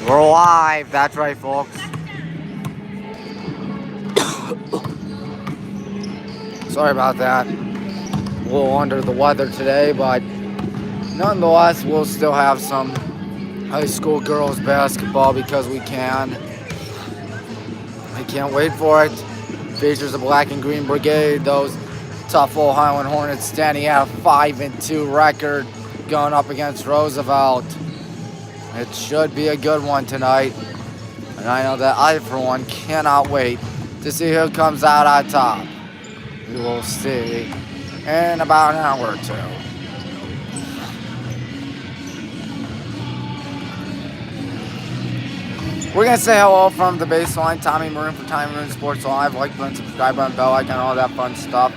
We're live, that's right, folks. Sorry about that. A little under the weather today, but nonetheless, we'll still have some high school girls basketball because we can. I can't wait for it. Features the Black and Green Brigade, those tough old Highland Hornets standing at a 5-2 record going up against Roosevelt. It should be a good one tonight. And I know that I, for one, cannot wait to see who comes out on top. We will see in about an hour or two. We're going to say hello from the baseline. Tommy Maroon for Tommy Maroon Sports Live. Like button, subscribe button, bell icon, all that fun stuff.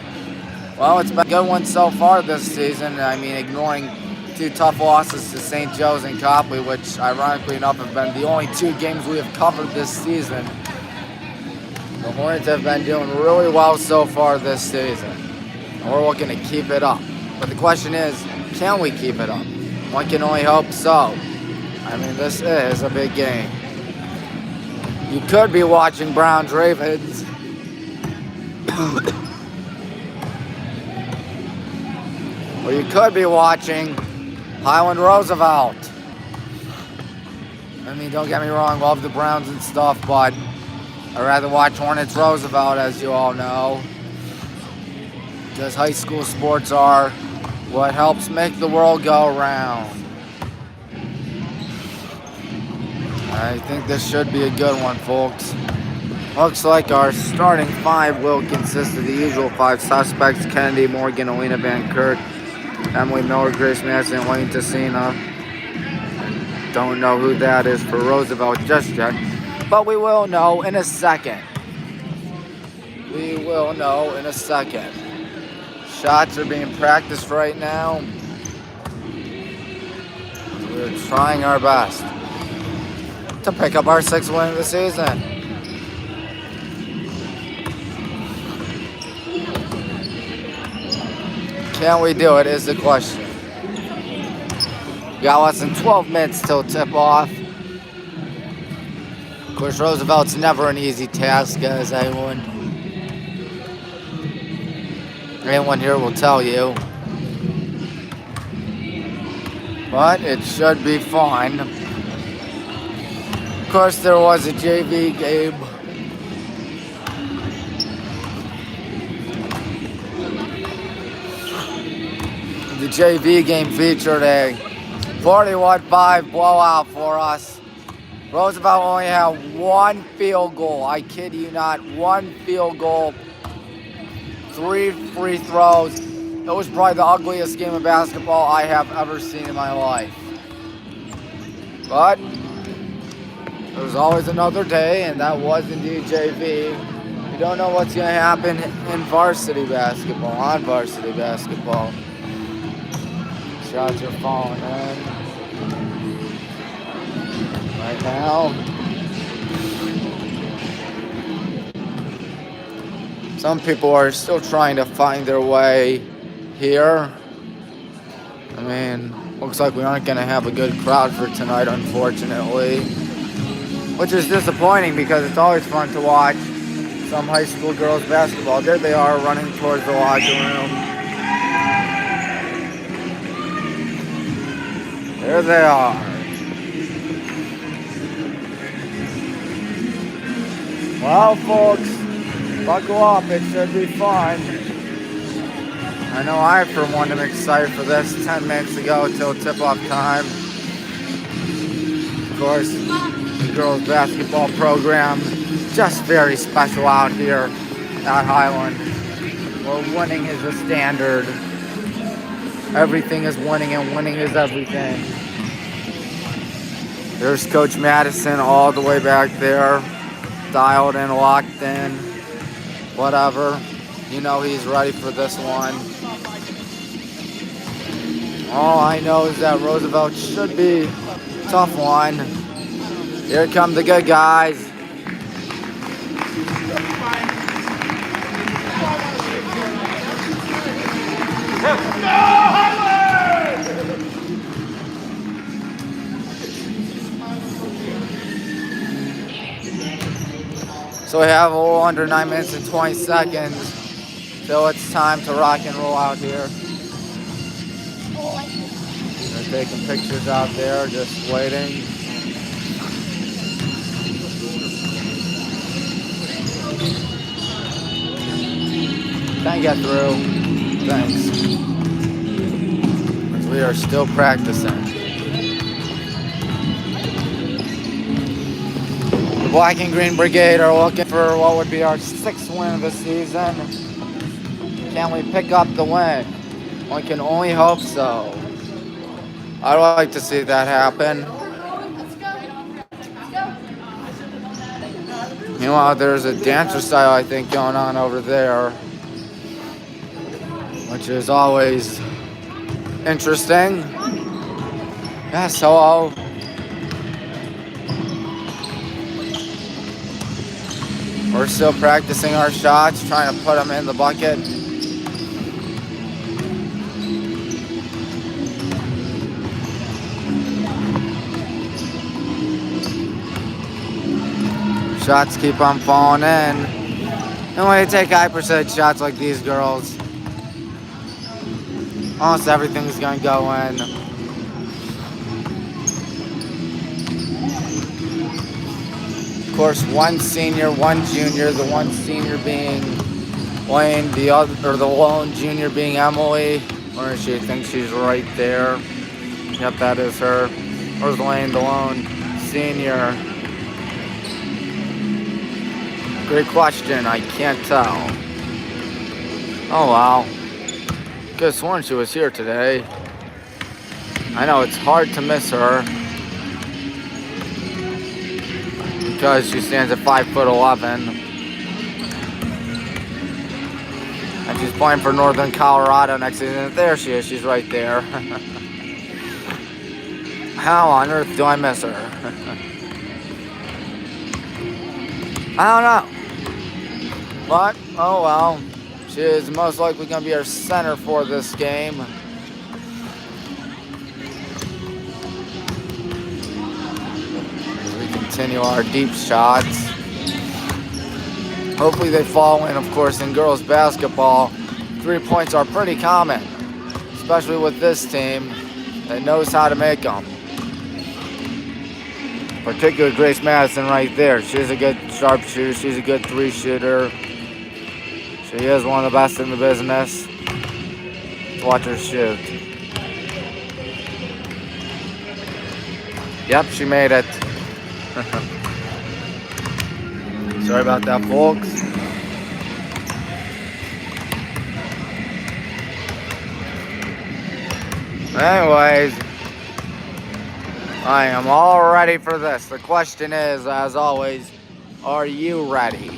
Well, it's been a good one so far this season. I mean, ignoring two tough losses to St. Joe's and Copley, which ironically enough have been the only two games we have covered this season. The Hornets have been doing really well so far this season. And we're looking to keep it up. But the question is, can we keep it up? One can only hope so. I mean, this is a big game. You could be watching Browns Ravens. Or you could be watching Highland Roosevelt. I mean, don't get me wrong, love the Browns and stuff, but I'd rather watch Hornets Roosevelt, as you all know. Because high school sports are what helps make the world go round. I think this should be a good one, folks. Looks like our starting five will consist of the usual five suspects: Kennedy, Morgan, Alina Van Kirk, Emily Miller, Grace Madison, and Wayne Tessina. Don't know who that is for Roosevelt just yet, but we will know in a second. We will know in a second. Shots are being practiced right now. We're trying our best to pick up our sixth win of the season. Can we do it is the question. We got less than 12 minutes till tip-off. Of course, Roosevelt's never an easy task, as anyone here will tell you. But it should be fun. Of course, there was a JV game. The JV game featured a 41-5 blowout for us. Roosevelt only had one field goal. I kid you not, one field goal, 3 free throws. It was probably the ugliest game of basketball I have ever seen in my life. But there's always another day, and that was indeed JV. You don't know what's going to happen in varsity basketball, on varsity basketball. Shots are falling in right now. Some people are still trying to find their way here. I mean, looks like we aren't going to have a good crowd for tonight, unfortunately. Which is disappointing because it's always fun to watch some high school girls basketball. There they are running towards the locker room. There they are. Well, folks, buckle up. It should be fun. I know I, for one, am excited for this. 10 minutes to go till tip-off time. Of course, the girls' basketball program, just very special out here at Highland, where winning is the standard. Everything is winning, and winning is everything. There's Coach Madison all the way back there, dialed in, locked in, whatever. You know he's ready for this one. All I know is that Roosevelt should be a tough one. Here come the good guys. So we have a little under 9 minutes and 20 seconds. So it's time to rock and roll out here. They're taking pictures out there, just waiting. Can't get through. Thanks. We are still practicing. The Black and Green Brigade are looking for what would be our 6th win of the season. Can we pick up the win? One can only hope so. I'd like to see that happen. Meanwhile, there's a dance recital, I think, going on over there, which is always interesting. Yes, hello. We're still practicing our shots, trying to put them in the bucket. Shots keep on falling in. And when you take high percentage shots like these girls, almost everything's going to go in. Of course, one senior, one junior, the one senior being Wayne, the lone junior being Emily. Where is she? I think she's right there. Yep, that is her. Where's Wayne, the lone senior? Great question, I can't tell. Oh wow. Could have sworn she was here today. I know it's hard to miss her because she stands at 5'11". And she's playing for Northern Colorado next season. There she is, she's right there. How on earth do I miss her? I don't know. But, oh well. She is most likely going to be our center for this game. As we continue our deep shots. Hopefully they fall in, of course, in girls basketball. 3 points are pretty common, especially with this team that knows how to make them. Particularly Grace Madison right there. She's a good sharpshooter. She's a good 3-shooter. She is one of the best in the business. Let's watch her shoot. Yep, she made it. Sorry about that, folks. Anyways, I am all ready for this. The question is, as always, are you ready?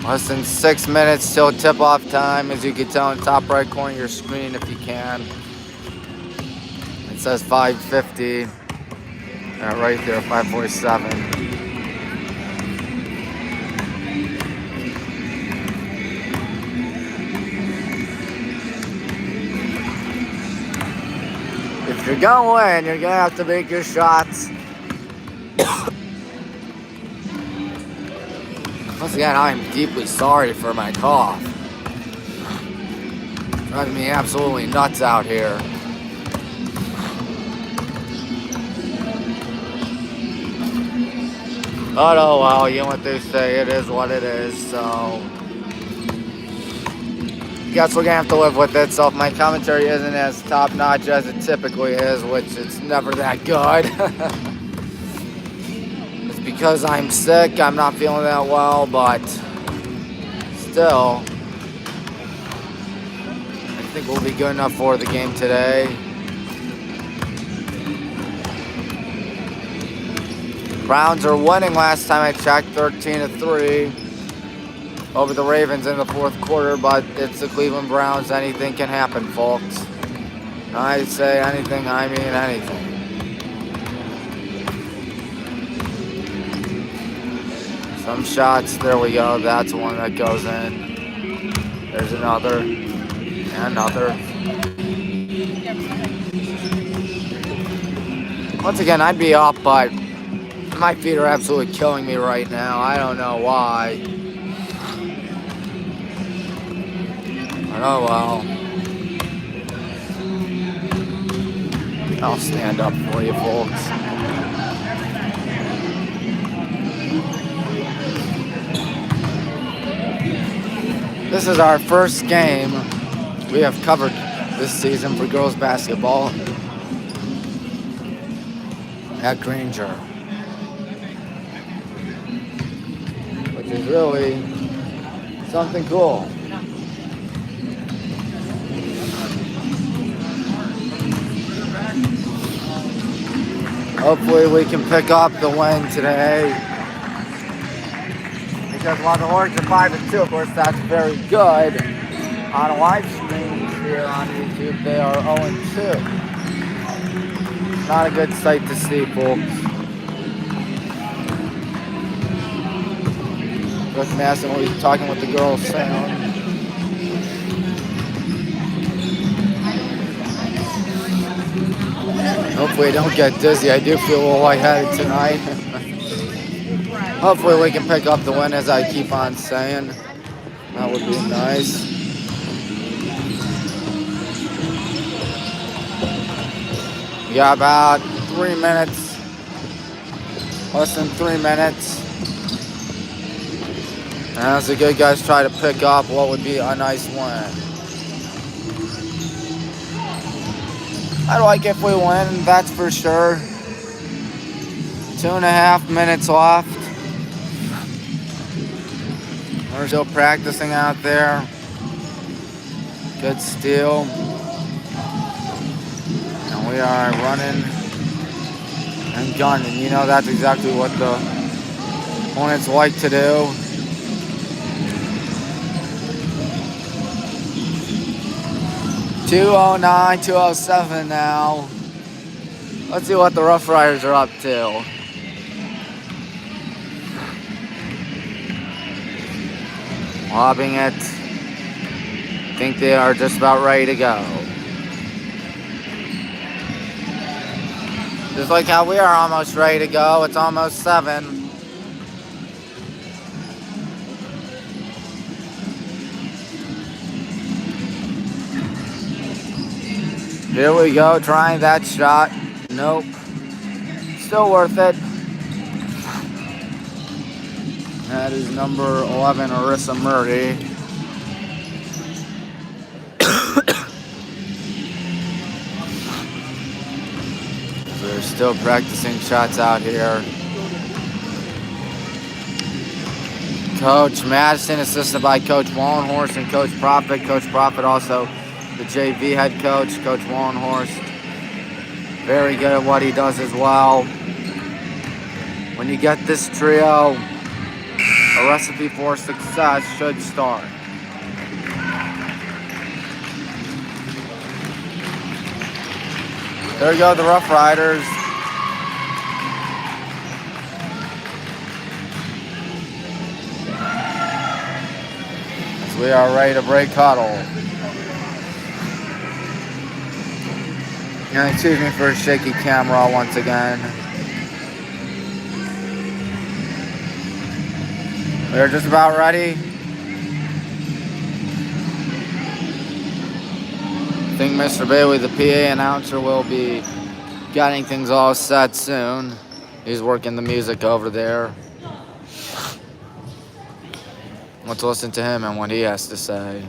Less than 6 minutes till tip-off time, as you can tell in the top right corner of your screen if you can. It says 5:50. Right there, 5:47. If you're gonna win, you're gonna have to make your shots. Once again, I'm deeply sorry for my cough. Driving me absolutely nuts out here. But oh well, you know what they say, it is what it is, so guess we're gonna have to live with it. So if my commentary isn't as top-notch as it typically is, which it's never that good, it's because I'm sick, I'm not feeling that well, but still, I think we'll be good enough for the game today. Browns are winning last time I checked, 13-3 over the Ravens in the fourth quarter, but it's the Cleveland Browns. Anything can happen, folks. I say anything, I mean anything. Some shots, there we go. That's one that goes in. There's another, and another. Once again, I'd be up, but My feet are absolutely killing me right now. I don't know why. But oh well. I'll stand up for you folks. This is our first game we have covered this season for girls basketball at Granger, which is really something cool. Hopefully we can pick up the win today. Because while the Hornets are 5-2, of course that's very good. On a live stream here on YouTube, they are 0-2. Not a good sight to see, folks. Just asking what he's talking with the girls sound. Hopefully I don't get dizzy. I do feel a little lightheaded tonight. Hopefully we can pick up the win, as I keep on saying. That would be nice. We got about 3 minutes. Less than 3 minutes. And as the good guys try to pick up what would be a nice win. I'd like if we win, that's for sure. 2.5 minutes left. We're still practicing out there. Good steal. And we are running and gunning. You know, that's exactly what the Hornets like to do. .209, 207 now. Let's see what the Rough Riders are up to. Lobbing it. Think they are just about ready to go. Just like how we are almost ready to go. It's almost 7. Here we go, trying that shot. Nope. Still worth it. That is number 11, Arissa Murray. They're still practicing shots out here. Coach Madison, assisted by Coach Wallenhorst and Coach Profit. Coach Profit also the JV head coach, Coach Wallenhorst. Very good at what he does as well. When you get this trio, a recipe for success should start. There we go, the Rough Riders. As we are ready to break huddle. And excuse me for a shaky camera once again. We're just about ready. I think Mr. Bailey, the PA announcer, will be getting things all set soon. He's working the music over there. Let's listen to him and what he has to say.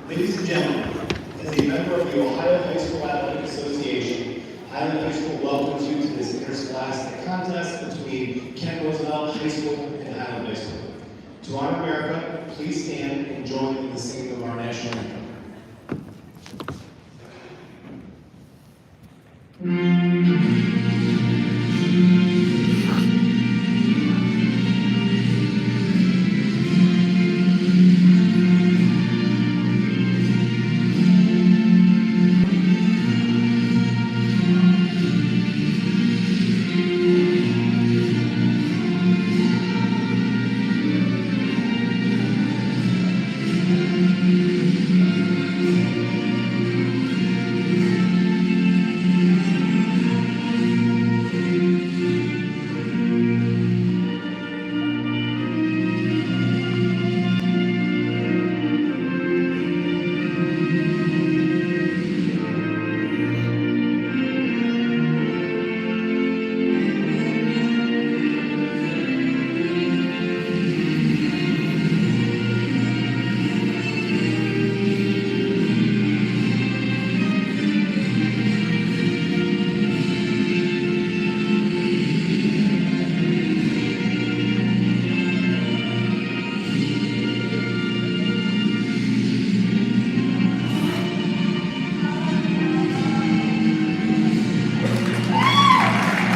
Ladies and gentlemen, as a member of the Ohio High School Athletic Association, Highland High School welcomes you to this interscholastic contest between Kent Roosevelt High School and Highland High School. To honor America, please stand and join in the singing of our national anthem.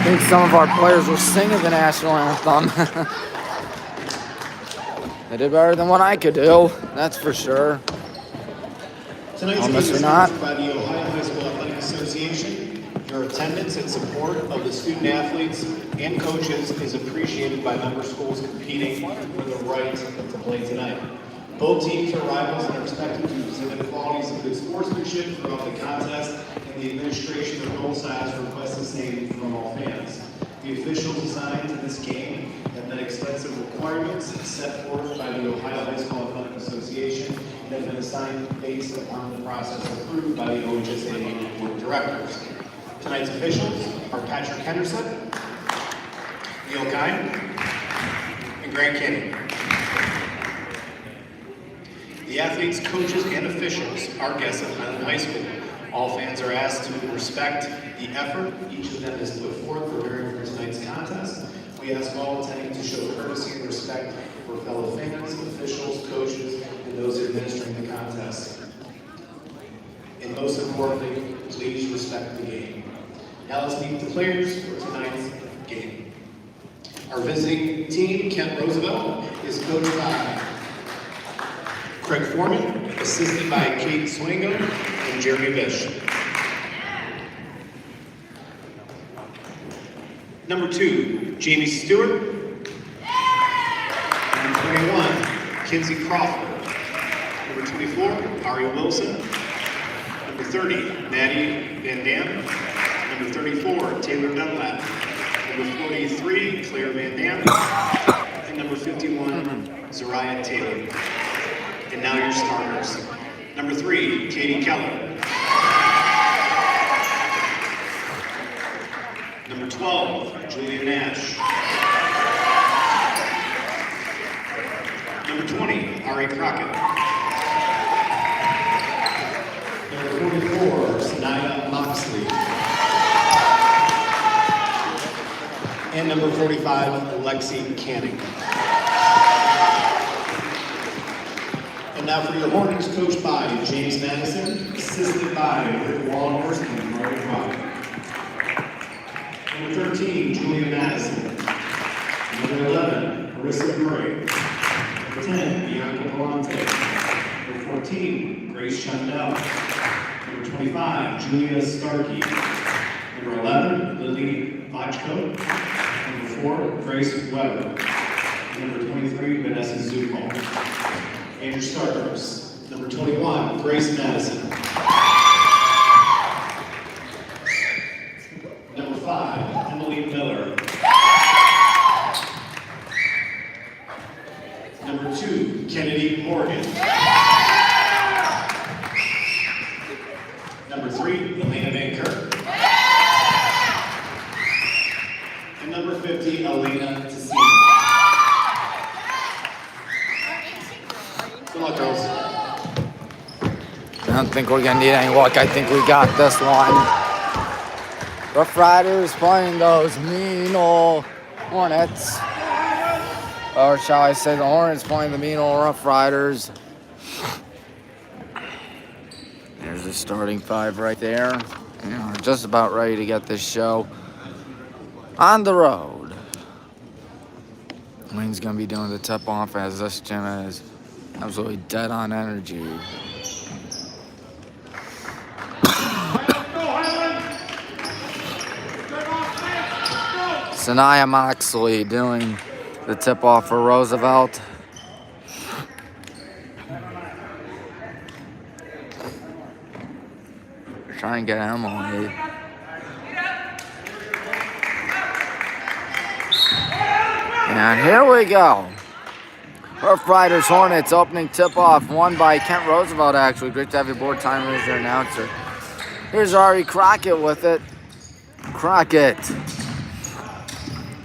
think some of our players were singing the national anthem. They did better than what I could do, that's for sure. Tonight's game is sponsored by the Ohio High School Athletic Association. Your attendance and support of the student athletes and coaches is appreciated by member schools competing for the right to play tonight. Both teams are rivals and are expected to exhibit qualities of good sportsmanship throughout the contest, and the administration of both sides requests the same from all fans. The officials assigned to this game have met extensive requirements set forth by the Ohio High School Athletic Association and have been assigned based upon the process approved by the OHSAA Board of Directors. Tonight's officials are Patrick Henderson, Neil Kine, and Grant Kinney. The athletes, coaches, and officials are guests of Highland High School. All fans are asked to respect the effort each of them has put forth preparing for tonight's contest. We ask all attending to show courtesy and respect for fellow fans, officials, coaches, and those administering the contest. And most importantly, please respect the game. Now let's meet the players for tonight's game. Our visiting team, Kent Roosevelt, is coached by Craig Foreman, assisted by Kate Swingo and Jeremy Bish. Number 2, Jamie Stewart. Number 21, Kinsey Crawford. Number 24, Ari Wilson. Number 30, Maddie Van Dam. Number 34, Taylor Dunlap. Number 43, Claire Van Dam. And number 51, Zariah Taylor. And now your starters. Number 3, Katie Keller. Number 12, Julia Nash. Number 20, Ari Crockett. Number 44, Sanaya Moxley. And number 45, Alexi Canning. And now for your Hornets, coached by James Madison, assisted by Rick Wallenhorst and Marty Rock. Number 13, Julia Madison. Number 11, Marissa Murray. Number 10, Bianca Galante. Number 14, Grace Chandel. Number 25, Julia Starkey. Number 11, Lily Botchko. Number 4, Grace Weber. Number 23, Vanessa Zupal. And your starters. Number 21, Grace Madison. Number 5, Emily Miller. Number 2, Kennedy Morgan. Number 3, Elena Van Kirk. And number 50, Elena Tessina. Good luck, girls. I don't think we're going to need any luck. I think we got this one. Rough Riders playing those mean old Hornets. Or shall I say the Hornets playing the mean old Rough Riders. There's the starting 5 right there. You know, we're just about ready to get this show on the road. Wayne's going to be doing the tip-off as this gym is absolutely dead on energy. Sanaya Moxley doing the tip-off for Roosevelt. Try and get Emily. And here we go. Rough Riders Hornets opening tip-off, won by Kent Roosevelt, actually. Great to have your board timer as your announcer. Here's Ari Crockett with it. Crockett.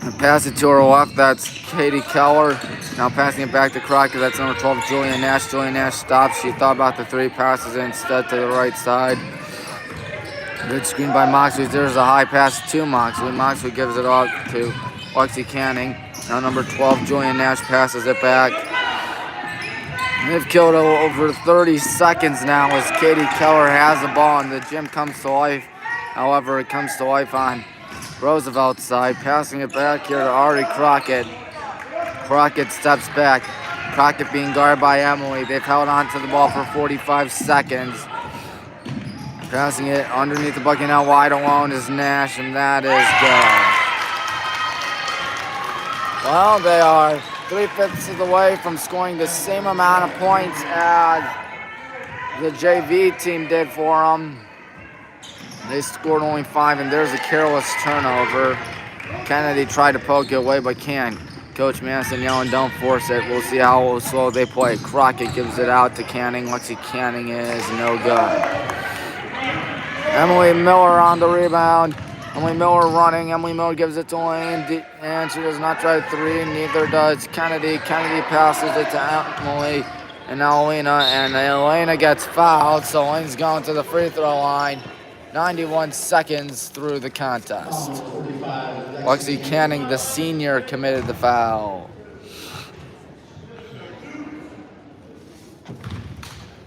And pass it to her left, that's Katie Keller. Now passing it back to Crockett, that's number 12, Julia Nash. Julia Nash stops. She thought about the 3 passes instead to the right side. Good screen by Moxley. There's a high pass to Moxley. Moxley gives it off to Lexi Canning. Now number 12, Julian Nash passes it back. They've killed over 30 seconds now as Katie Keller has the ball and the gym comes to life. However, it comes to life on Roosevelt side, passing it back here to Ari Crockett. Crockett steps back. Crockett being guarded by Emily. They've held on to the ball for 45 seconds. Passing it underneath the bucket now wide alone is Nash, and that is good. Well, they are 3/5 of the way from scoring the same amount of points as the JV team did for them. They scored only 5, and there's a careless turnover. Kennedy tried to poke it away, but can't. Coach Madison yelling, don't force it. We'll see how slow they play. Crockett gives it out to Canning. Lexi Canning is no good. Emily Miller on the rebound. Emily Miller running. Emily Miller gives it to Lane, and she does not try 3. Neither does Kennedy. Kennedy passes it to Emily, and now Elena. And Elena gets fouled, so Lane's going to the free throw line. 91 seconds through the contest. Lexi Canning, the senior, committed the foul.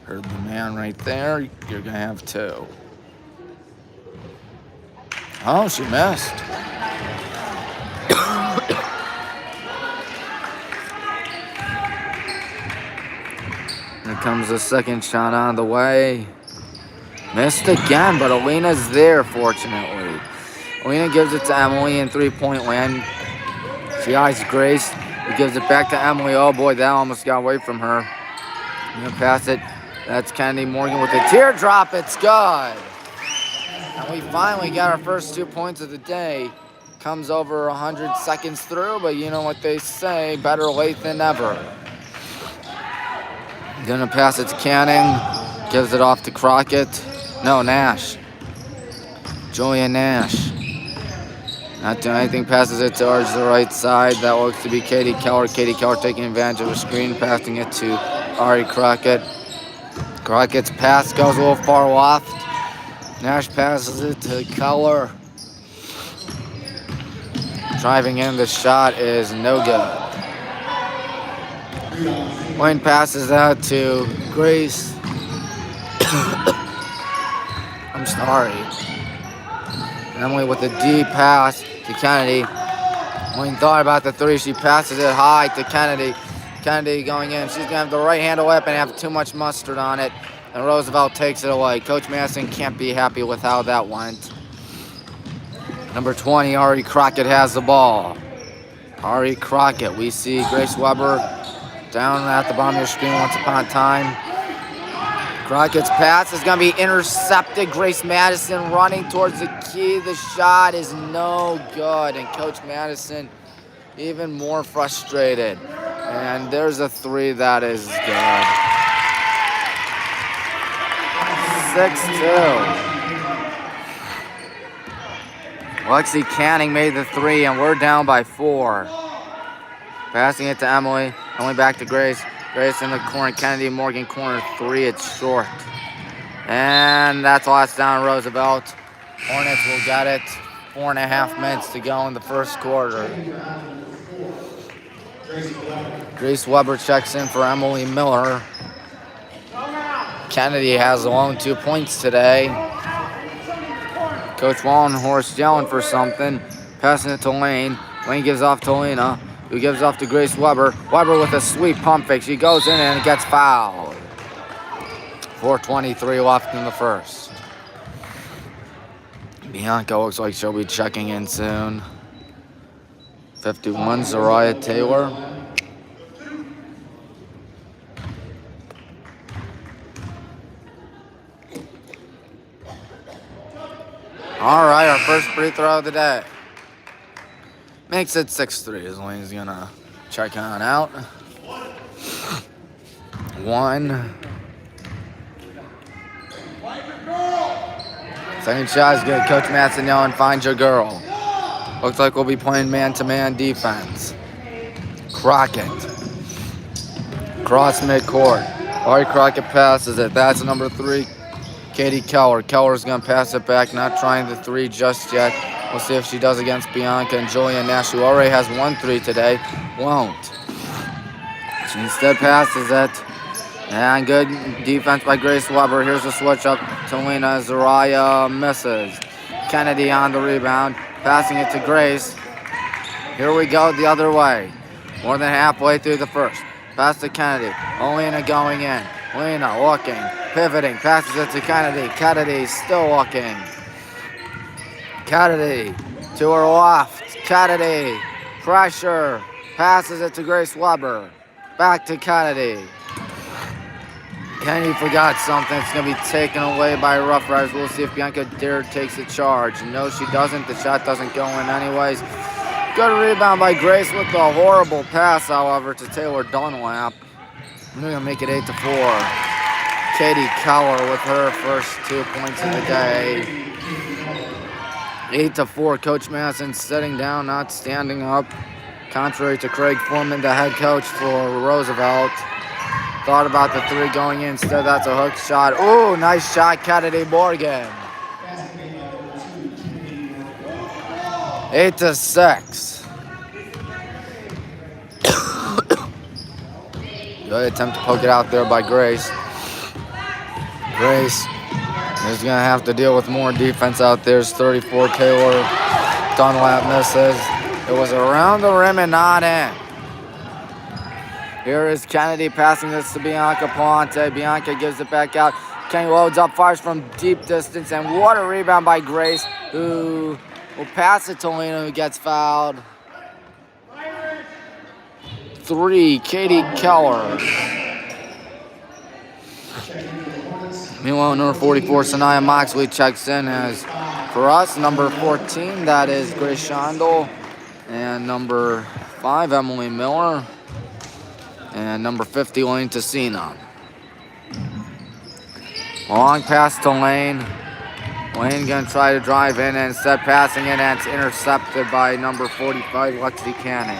Heard the man right there. You're going to have 2. Oh, she missed. Here comes the second shot on the way. Missed again, but Alina's there, fortunately. Alina gives it to Emily in three-point land. She eyes Grace. He gives it back to Emily. Oh, boy, that almost got away from her. Gonna pass it. That's Kennedy Morgan with a teardrop. It's good. And we finally got our first 2 points of the day. Comes over 100 seconds through, but you know what they say, better late than never. Gonna pass it to Canning. Gives it off to Crockett. No, Nash. Julia Nash. Not doing anything, passes it towards the right side. That looks to be Katie Keller. Katie Keller taking advantage of a screen, passing it to Ari Crockett. Crockett's pass goes a little far left. Nash passes it to Keller. Driving in, the shot is no good. Wayne passes out to Grace. I'm sorry. Emily with a deep pass to Kennedy. Wayne thought about the 3. She passes it high to Kennedy. Kennedy going in. She's going to have the right handle up and have too much mustard on it. And Roosevelt takes it away. Coach Madison can't be happy with how that went. Number 20, Ari Crockett has the ball. Ari Crockett. We see Grace Weber down at the bottom of your screen once upon a time. Crockett's pass is going to be intercepted. Grace Madison running towards the key. The shot is no good. And Coach Madison even more frustrated. And there's a 3 that is good. 6-2. Lexi Canning made the 3, and we're down by 4. Passing it to Emily. Emily back to Grace. Grace in the corner. Kennedy Morgan corner 3. It's short. And that's last down Roosevelt. Hornets will get it. 4.5 minutes to go in the first quarter. Grace Weber checks in for Emily Miller. Kennedy has alone 2 points today. Coach Wallenhorst yelling for something. Passing it to Lane. Lane gives off to Lena, who gives off to Grace Weber. Weber with a sweet pump fake. She goes in and gets fouled. 4:23 left in the first. Bianca looks like she'll be checking in soon. 51, Zariah Taylor. All right, our first free throw of the day. Makes it 6-3 as Lane's gonna check on out. 1. Second shot is good. Coach Madison yelling, find your girl. Looks like we'll be playing man-to-man defense. Crockett. Cross midcourt. Ari Crockett passes it. That's number 3, Katie Keller. Keller's going to pass it back, not trying the 3 just yet. We'll see if she does against Bianca and Julia Nash, who already has 1 3 today. Won't. She instead passes it. And good defense by Grace Weber. Here's a switch up to Lena. Zariah misses. Kennedy on the rebound. Passing it to Grace. Here we go the other way. More than halfway through the first. Pass to Kennedy. Lena going in. Lena looking, pivoting, passes it to Kennedy. Kennedy still looking. Kennedy to her left. Kennedy, pressure, passes it to Grace Weber. Back to Kennedy. Kennedy forgot something. It's going to be taken away by Rough Riders. We'll see if Bianca Dare takes the charge. No, she doesn't. The shot doesn't go in anyways. Good rebound by Grace with a horrible pass, however, to Taylor Dunlap. We're going to make it 8-4. Katie Keller with her first 2 points of the day. 8-4. Coach Madison sitting down, not standing up. Contrary to Craig Foreman, the head coach for Roosevelt. Thought about the three going in. Instead, that's a hook shot. Ooh, nice shot, Kennedy Morgan. 8-6. Good attempt to poke it out there by Grace. Grace is going to have to deal with more defense out there. It's 34. Taylor Dunlap misses. It was around the rim and not in. Here is Kennedy passing this to Bianca Ponte. Bianca gives it back out. Kenny loads up, fires from deep distance, and what a rebound by Grace, who will pass it to Lena, who gets fouled. 3, Katie Keller. Meanwhile, number 44, Sanaya Moxley checks in as, for us, number 14, that is Grace Shondel, and number 5, Emily Miller, and number 50, Lane Tessina. Long pass to Lane. Lane gonna try to drive in, and instead passing it, and it's intercepted by number 45, Lexi Canning.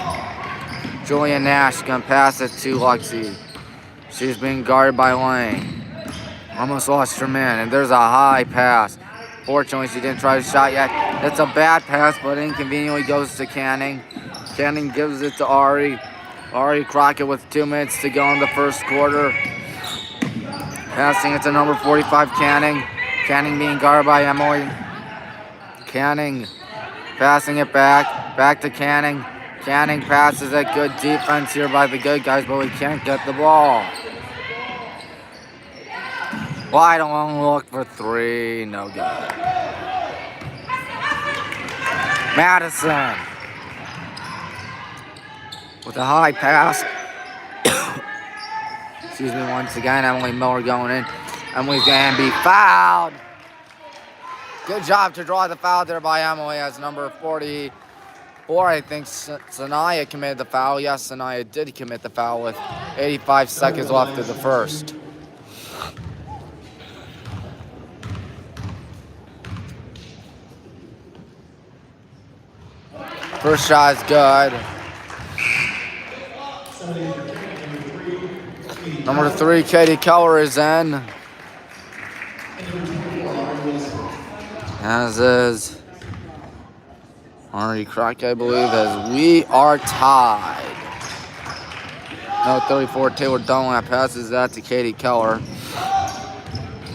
Julia Nash gonna pass it to Lexi. She's being guarded by Lane. Almost lost her man, and there's a high pass. Fortunately, she didn't try the shot yet. It's a bad pass, but inconveniently goes to Canning. Canning gives it to Ari. Ari Crockett with 2 minutes to go in the first quarter. Passing it to number 45, Canning. Canning being guarded by Emily. Canning passing it back to Canning. Canning passes it. Good defense here by the good guys, but we can't get the ball. Wide long look for 3, no good. Madison with a high pass. Excuse me once again, Emily Miller going in. Emily's going to be fouled. Good job to draw the foul there by Emily as number 44. I think Sanaya committed the foul. Yes, Sanaya did commit the foul with 85 seconds left of the first. First shot is good. Number 3, Katie Keller is in. As is Ari Crockett, I believe, as we are tied. No, 34, Taylor Dunlap passes that to Katie Keller.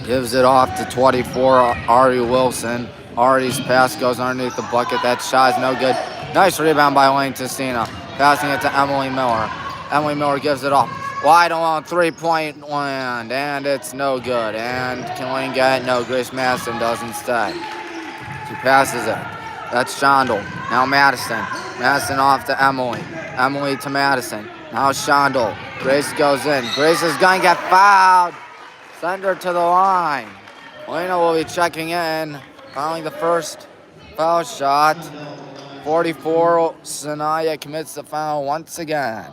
Gives it off to 24, Ari Wilson. Ari's pass goes underneath the bucket. That shot is no good. Nice rebound by Lane Tessina. Passing it to Emily Miller. Emily Miller gives it off. Wide along 3-point land. And it's no good. And can Lane get it? No, Grace Madison does instead. She passes it. That's Shondel. Now Madison. Madison off to Emily. Emily to Madison. Now Shondel. Grace goes in. Grace is going to get fouled. Send her to the line. Lena will be checking in. Fouling the first foul shot. 44, Sanaya commits the foul once again.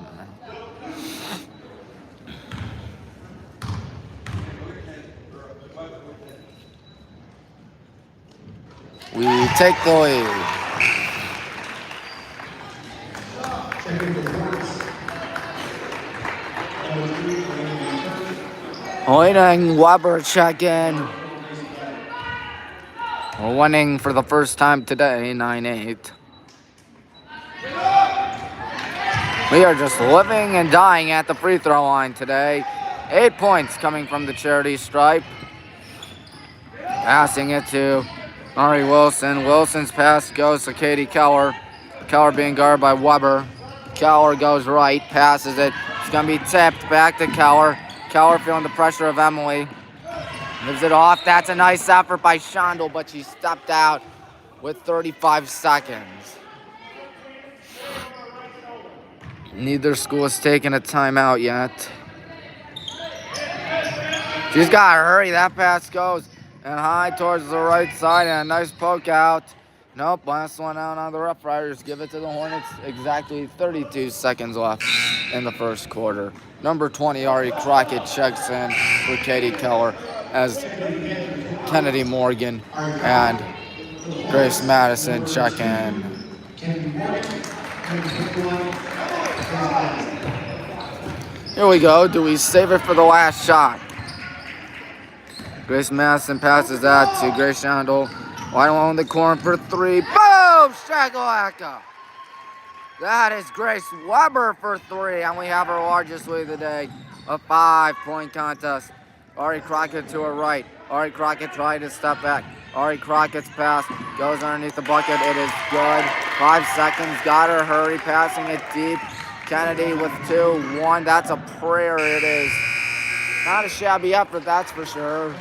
We take the lead. Lena and Weber check in. We're winning for the first time today, 9-8. We are just living and dying at the free throw line today. 8 points coming from the charity stripe. Passing it to Ari Wilson. Wilson's pass goes to Katie Keller. Keller being guarded by Weber. Keller goes right, passes it. It's going to be tipped back to Keller. Keller feeling the pressure of Emily. Moves it off. That's a nice effort by Shondel, but she stepped out with 35 seconds. Neither school has taken a timeout yet. She's got to hurry. That pass goes and high towards the right side, and a nice poke out. Nope, last one out on the Rough Riders. Give it to the Hornets. Exactly 32 seconds left in the first quarter. Number 20, Ari Crockett checks in for Katie Keller as Kennedy Morgan and Grace Madison check in. Here we go. Do we save it for the last shot? Grace Madison passes that to Grace Shondel. Wide along the corner for three. Boom! Shakalaka! That is Grace Weber for three, and we have our largest lead of the day. A 5-point contest. Ari Crockett to her right. Ari Crockett tried to step back. Ari Crockett's pass goes underneath the bucket. It is good. 5 seconds. Got her hurry. Passing it deep. Kennedy with 2-1. That's a prayer. It is not a shabby effort, that's for sure.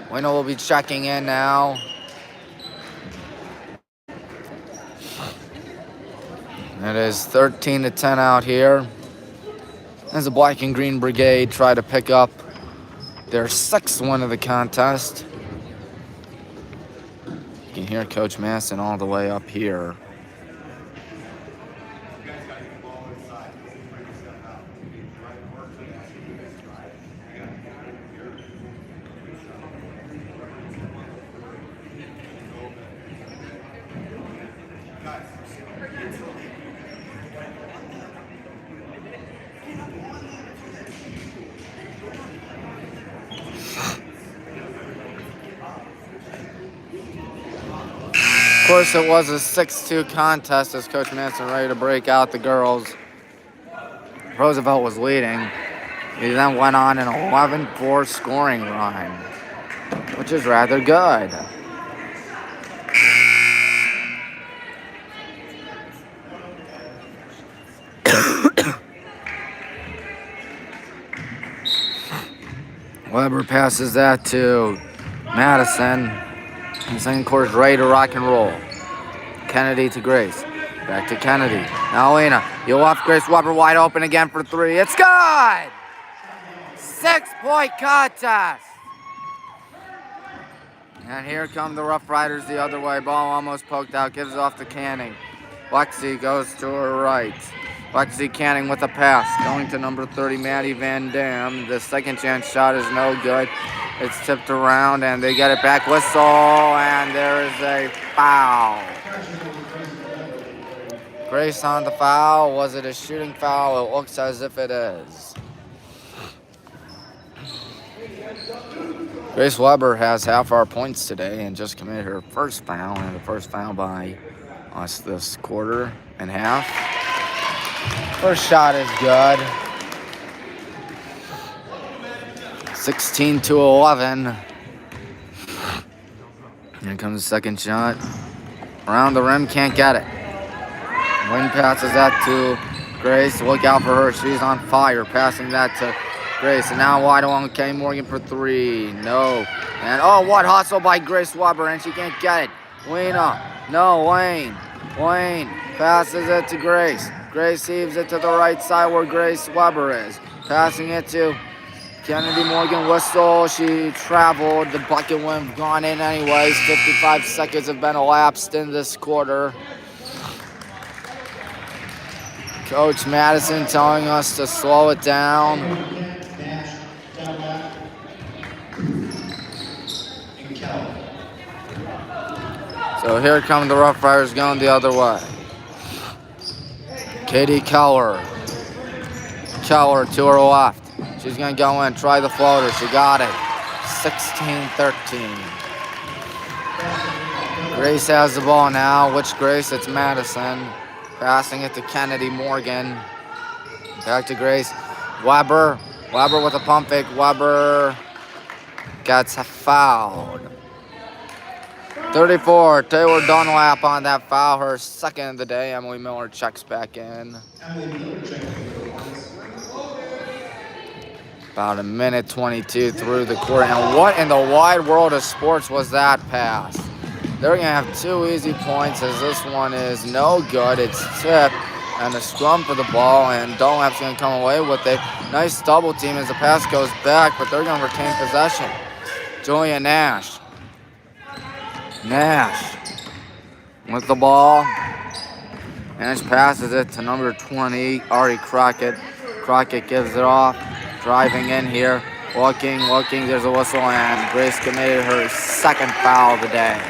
Winner will be checking in now. It is 13-10 out here as the Black and Green Brigade try to pick up their 6th win of the contest. You can hear Coach Masson all the way up here. Of course, it was a 6-2 contest as Coach Manson ready to break out the girls. Roosevelt was leading. He then went on an 11-4 scoring run, which is rather good. Weber passes that to Madison. The second quarter's ready to rock and roll. Kennedy to Grace. Back to Kennedy. Now Lena. You left Grace Weber wide open again for three. It's good! 6-point contest. And here come the Rough Riders the other way. Ball almost poked out. Gives it off to Canning. Lexi goes to her right. Lexi Canning with a pass. Going to number 30, Maddie Van Dam. The second chance shot is no good. It's tipped around, and they get it back. Whistle, and there is a foul. Grace on the foul. Was it a shooting foul? It looks as if it is. Grace Weber has half our points today and just committed her first foul, and the first foul by us this quarter and half. First shot is good. 16-11. Here comes the second shot. Around the rim, can't get it. Wynn passes that to Grace. Look out for her. She's on fire. Passing that to Grace. And now wide along Kenny Morgan for three. No. And oh, what hustle by Grace Weber. And she can't get it. Lena. No, Wayne. Wayne passes it to Grace. Grace heaves it to the right side where Grace Weber is. Passing it to Kennedy Morgan. Whistle. She traveled. The bucket wouldn't have gone in anyways. 55 seconds have been elapsed in this quarter. Coach Madison telling us to slow it down. So here come the Rough Riders going the other way. Katie Keller. Keller to her left. She's going to go in, try the floater. She got it. 16-13. Grace has the ball now. Which Grace? It's Madison. Passing it to Kennedy Morgan. Back to Grace. Weber. Weber with a pump fake. Weber gets fouled. 34, Taylor Dunlap on that foul, her second of the day. Emily Miller checks back in. About a minute 22 through the quarter. And what in the wide world of sports was that pass? They're going to have 2 easy points as this one is no good. It's tipped and a scrum for the ball, and Dunlap's going to come away with it. Nice double team as the pass goes back, but they're going to retain possession. Julia Nash with the ball. Nash passes it to number 20, Ari Crockett. Crockett gives it off. Driving in here. Looking. There's a whistle, and Grace committed her second foul of the day.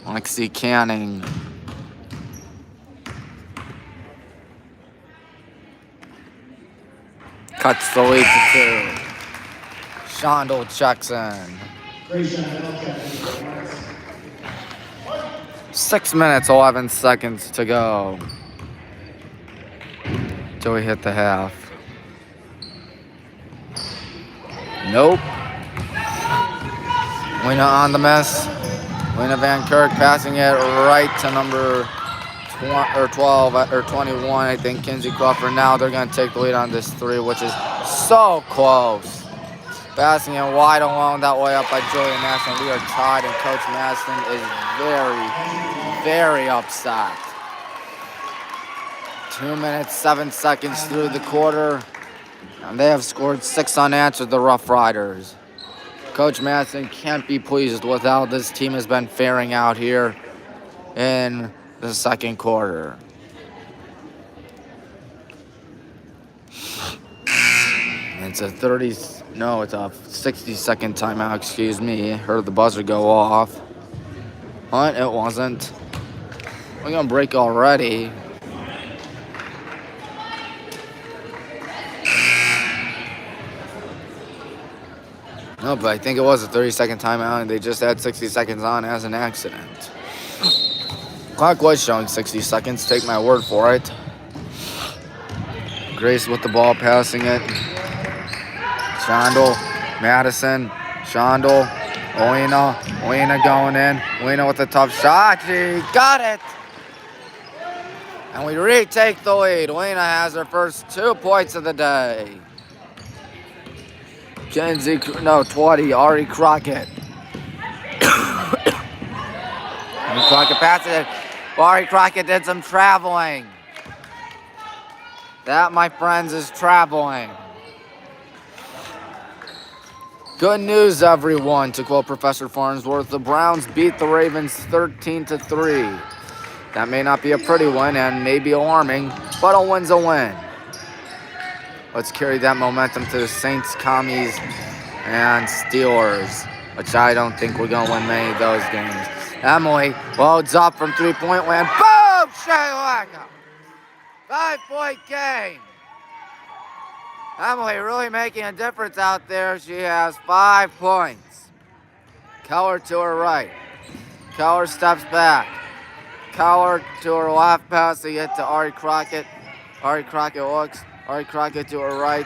Lexi Canning. Cuts the lead to 2. Shondell checks in. 6 minutes, 11 seconds to go till we hit the half. Nope. Lena on the miss. Lena Van Kirk passing it right to number 12 or 21, I think, Kinsey Crawford. Now they're going to take the lead on this 3, which is so close. Passing it wide along that way up by Julia Nash, and we are tied, and Coach Madison is very, very upset. 2 minutes, 7 seconds through the quarter, and they have scored 6 unanswered, the Rough Riders. Coach Madison can't be pleased with how this team has been faring out here in the second quarter. It's a 60-second timeout, excuse me. Heard the buzzer go off. But it wasn't. We're going to break already. No, but I think it was a 30-second timeout, and they just had 60 seconds on as an accident. Clock was showing 60 seconds. Take my word for it. Grace with the ball, passing it. Shondell, Madison, Shondell, Lena going in. Lena with a tough shot. She got it. And we retake the lead. Lena has her first 2 points of the day. 20, Ari Crockett. And Crockett passes it. Ari Crockett did some traveling. That, my friends, is traveling. Good news, everyone, to quote Professor Farnsworth. The Browns beat the Ravens 13-3. That may not be a pretty win and may be alarming, but a win's a win. Let's carry that momentum to the Saints, Commies, and Steelers, which I don't think we're going to win many of those games. Emily loads up from 3-point land. Boom! Shaylaka! 5-point game. Emily really making a difference out there. She has 5 points. Keller to her right. Keller steps back. Keller to her left, passing it to Ari Crockett. Ari Crockett looks. Ari Crockett to her right.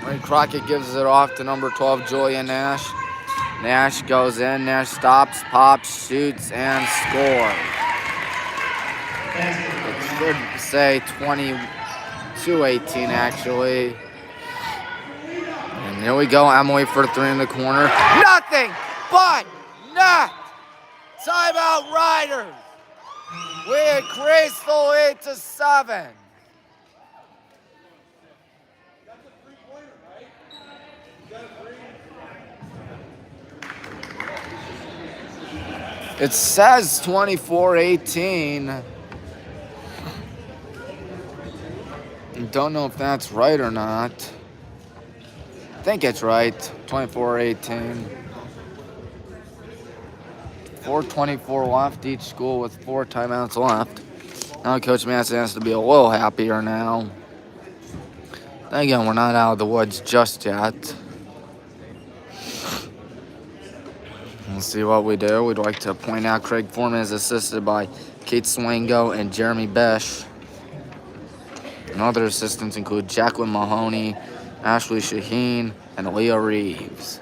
Ari Crockett gives it off to number 12, Julia Nash. Nash goes in. Nash stops, pops, shoots, and scores. It should say 22-18, actually. And here we go. Emily for 3 in the corner. Nothing but net. Timeout Riders. We increase the lead to 7. It says 24-18. Don't know if that's right or not. I think it's right. 24-18. 4:24 left, each school with 4 timeouts left. Now Coach Madison has to be a little happier now. Then again, we're not out of the woods just yet. Let's see what we do. We'd like to point out Craig Foreman is assisted by Kate Swango and Jeremy Besh. And other assistants include Jacqueline Mahoney, Ashley Shaheen, and Leah Reeves.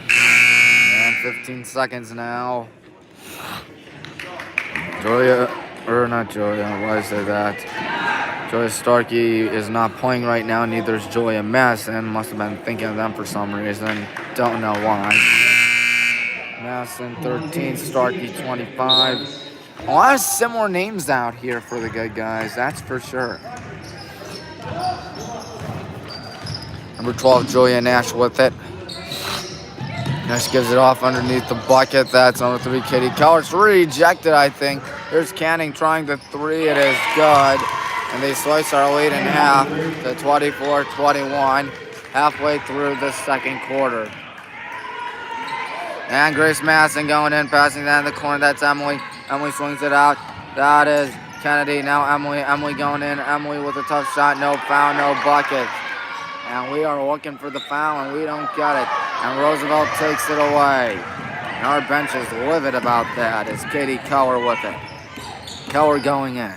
And 15 seconds now. Julia Starkey is not playing right now. Neither is Julia Masson. Must have been thinking of them for some reason. Don't know why. Masson 13, Starkey 25. A lot of similar names out here for the good guys, that's for sure. Number 12, Julia Nash with it. Nash gives it off underneath the bucket. That's number 3, Katie Keller. It's rejected, I think. Here's Canning trying the 3. It is good. And they slice our lead in half to 24-21. Halfway through the second quarter. And Grace Masson going in, passing that in the corner. That's Emily. Emily swings it out. That is Kennedy. Now Emily. Emily going in. Emily with a tough shot. No foul, no bucket. And we are looking for the foul, and we don't get it. And Roosevelt takes it away. And our bench is livid about that. It's Katie Keller with it. Keller going in.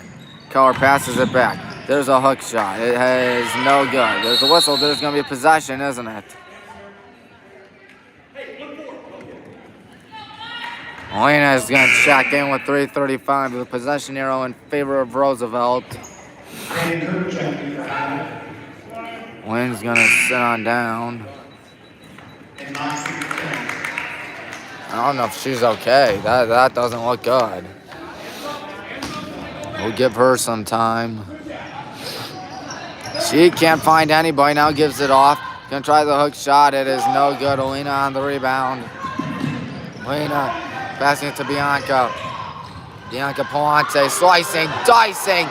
Keller passes it back. There's a hook shot. It is no good. There's a whistle. There's going to be a possession, isn't it? Elena is going to check in with 3:35 with a possession arrow in favor of Roosevelt. Lynn's going to sit on down. I don't know if she's okay. That doesn't look good. We'll give her some time. She can't find anybody. Now gives it off. Going to try the hook shot. It is no good. Elena on the rebound. Elena passing it to Bianca. Bianca Palante slicing, dicing.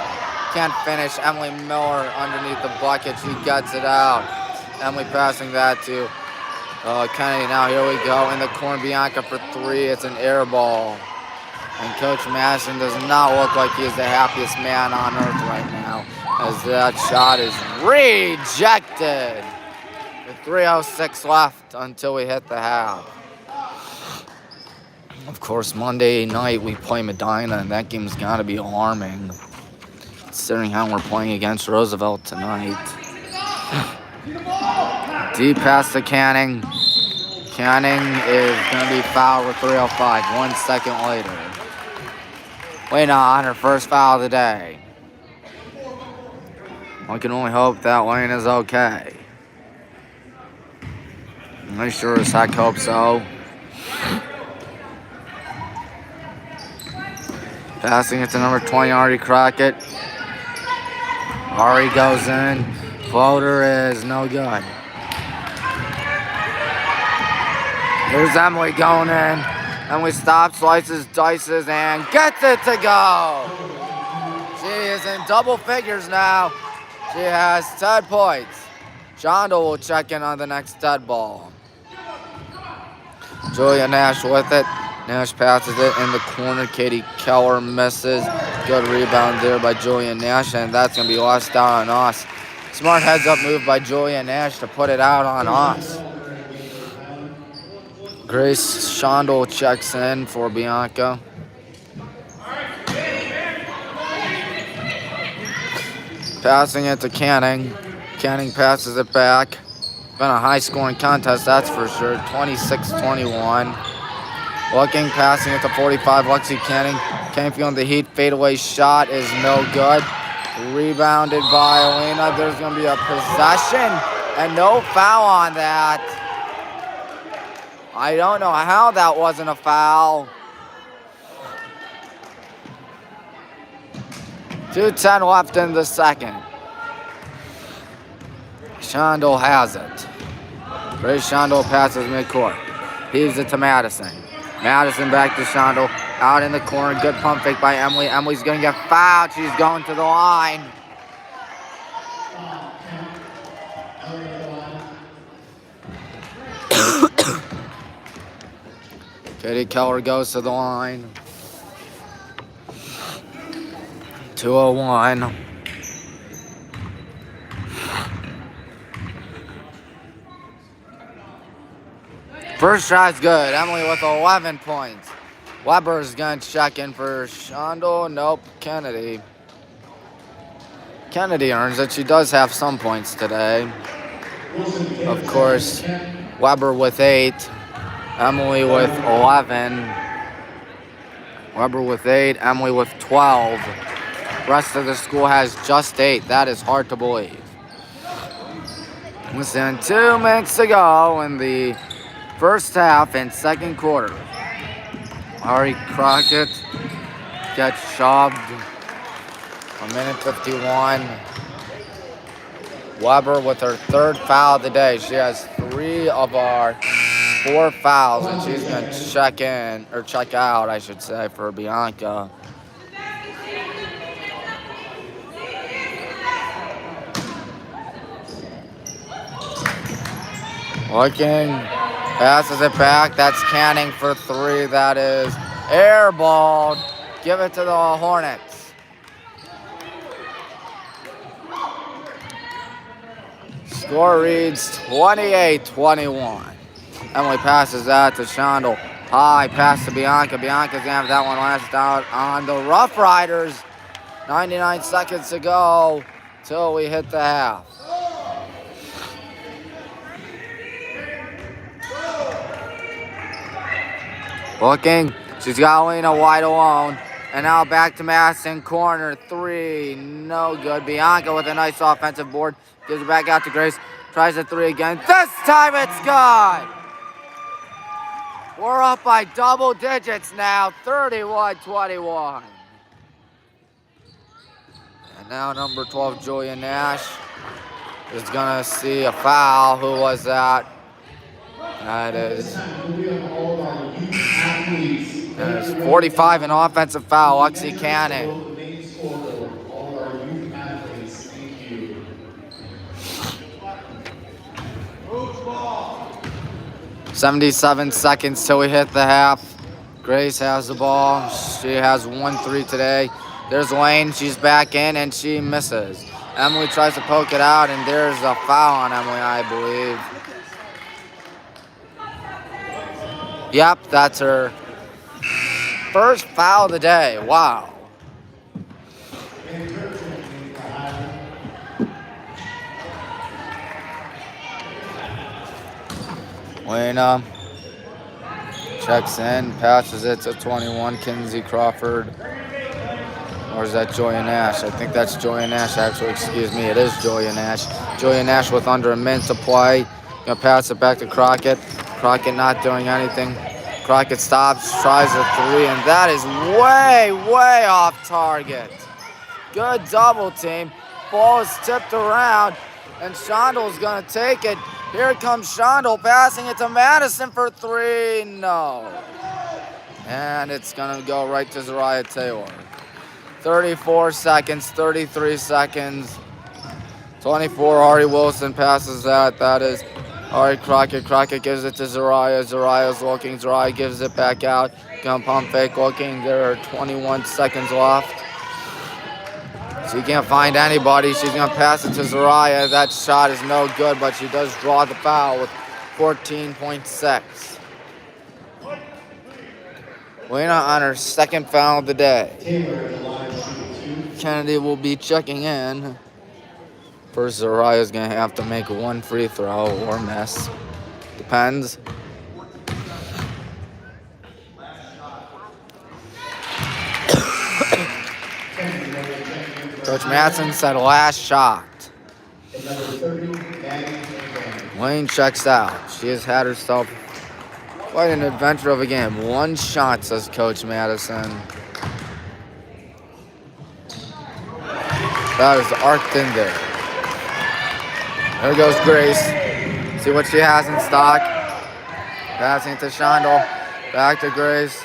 Can't finish. Emily Miller underneath the bucket. She gets it out. Emily passing that to Kennedy. Now here we go. In the corner, Bianca for 3. It's an air ball. And Coach Masson does not look like he is the happiest man on earth right now, as that shot is rejected. With 3:06 left until we hit the half. Of course, Monday night we play Medina, and that game's got to be alarming, considering how we're playing against Roosevelt tonight. Deep pass to Canning. Canning is going to be fouled with 3:05, 1 second later. Lena on her first foul of the day. I can only hope that Lane is okay. I sure as heck hope so. Passing it to number 20, Ari Crockett. Ari goes in. Floater is no good. Here's Emily going in. Emily stops, slices, dices, and gets it to go. She is in double figures now. She has 10 points. Shonda will check in on the next dead ball. Julia Nash with it. Nash passes it in the corner. Katie Keller misses. Good rebound there by Julia Nash, and that's going to be lost out on us. Smart heads-up move by Julia Nash to put it out on us. Grace Shondel checks in for Bianca. Passing it to Canning. Canning passes it back. Been a high-scoring contest, that's for sure. 26-21. Looking, passing it to 45, Lexi Canning. Canning feeling the heat. Fadeaway shot is no good. Rebounded by Elena. There's going to be a possession and no foul on that. I don't know how that wasn't a foul. 2:10 left in the second. Shondel has it. Grace Shondel passes midcourt. Heaves it to Madison. Madison back to Shondel. Out in the corner. Good pump fake by Emily. Emily's going to get fouled. She's going to the line. Katie Keller goes to the line. 2:01. First shot's good. Emily with 11 points. Weber's going to check in for Shondel. Nope, Kennedy. Kennedy earns it. She does have some points today. Of course, Weber with 8. Emily with 11. Weber with 8. Emily with 12. Rest of the school has just 8. That is hard to believe. Listen, 2 minutes to go in the first half and second quarter. Ari Crockett gets shoved. 1:51. Weber with her 3rd foul of the day. She has 3 of our 4 fouls, and she's going to check in, or check out, I should say, for Bianca. Looking, passes it back. That's Canning for 3. That is airballed. Give it to the Hornets. Score reads 28-21. Emily passes that to Shondel. High pass to Bianca. Bianca's going to have that one last out on the Rough Riders. 99 seconds to go till we hit the half. Looking, she's got Lena wide alone. And now back to Madison, corner 3, no good. Bianca with a nice offensive board. Gives it back out to Grace. Tries a 3 again. This time it's good! We're up by double digits now, 31-21. And now number 12, Julia Nash, is gonna see a foul. Who was that? That is 45, an offensive foul, Lexi Cannon. 77 seconds till we hit the half. Grace has the ball. She has 1 3 today. There's Lane. She's back in, and she misses. Emily tries to poke it out, and there's a foul on Emily, I believe. Yep, that's her first foul of the day. Wow. Lena checks in, passes it to 21, Kinsey Crawford. Or is that Joya Nash? I think that's Joya Nash, actually. Excuse me, it is Joya Nash. Joya Nash with under a minute to play. Gonna pass it back to Crockett. Crockett not doing anything. Crockett stops, tries a 3, and that is way, way off target. Good double team. Ball is tipped around, and Shondel's gonna take it. Here comes Shondel, passing it to Madison for 3. No. And it's going to go right to Zariah Taylor. 34 seconds, 33 seconds. 24, Ari Wilson passes that. That is Ari Crockett. Crockett gives it to Zariah. Zariah's looking. Zariah gives it back out. Gonna pump fake looking. There are 21 seconds left. She can't find anybody. She's going to pass it to Zariah. That shot is no good, but she does draw the foul with 14.6. Lena on her 2nd foul of the day. Kennedy will be checking in. First, Zariah's going to have to make 1 free throw or miss. Depends. Coach Madsen said last shot. Lane checks out. She has had herself quite an adventure of a game. 1 shot, says Coach Madison. That is arced in there. There goes Grace. See what she has in stock. Passing to Shondel. Back to Grace.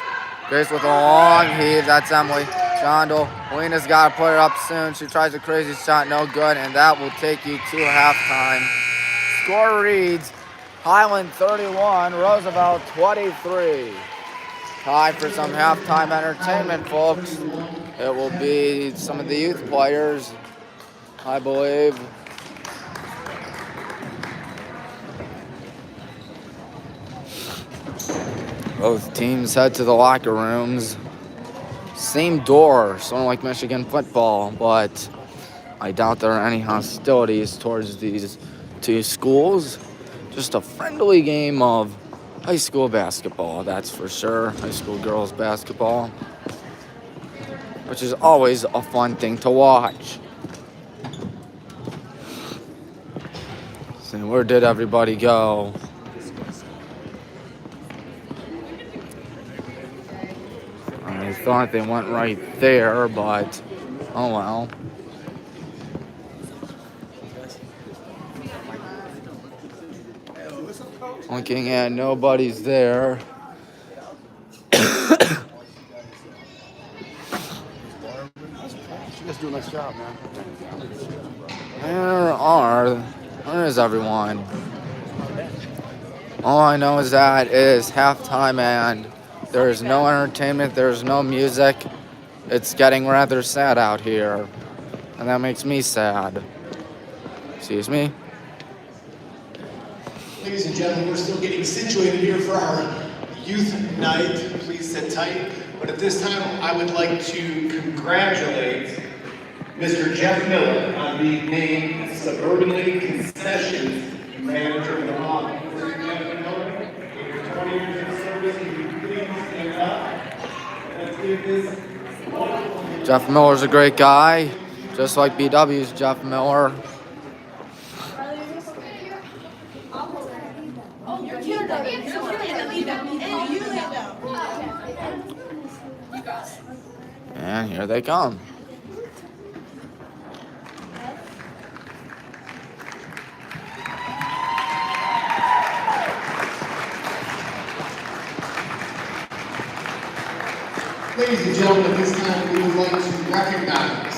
Grace with a long heave. That's Emily. Shondel. Lena's got to put it up soon. She tries a crazy shot. No good. And that will take you to halftime. Score reads Highland 31, Roosevelt 23. Time for some halftime entertainment, folks. It will be some of the youth players, I believe. Both teams head to the locker rooms. Same door, sort of like Michigan football, but I doubt there are any hostilities towards these two schools. Just a friendly game of high school basketball, that's for sure. High school girls basketball, which is always a fun thing to watch. So where did everybody go? I thought they went right there, but oh well. Looking at nobody's there. You guys do a nice job, man. Where is everyone? All I know is that it is halftime and there is no entertainment, there is no music. It's getting rather sad out here, and that makes me sad. Excuse me? Ladies and gentlemen, we're still getting situated here for our youth night. Please sit tight. But at this time, I would like to congratulate Mr. Jeff Miller on being named Suburban League Concessions Manager of the Month. Mr. Jeff Miller, in your 20 years of service, can you please stand up? Let's give this wonderful... Jeff Miller's a great guy, just like BW's Jeff Miller. And here they come. Ladies and gentlemen, at this time we would like to recognize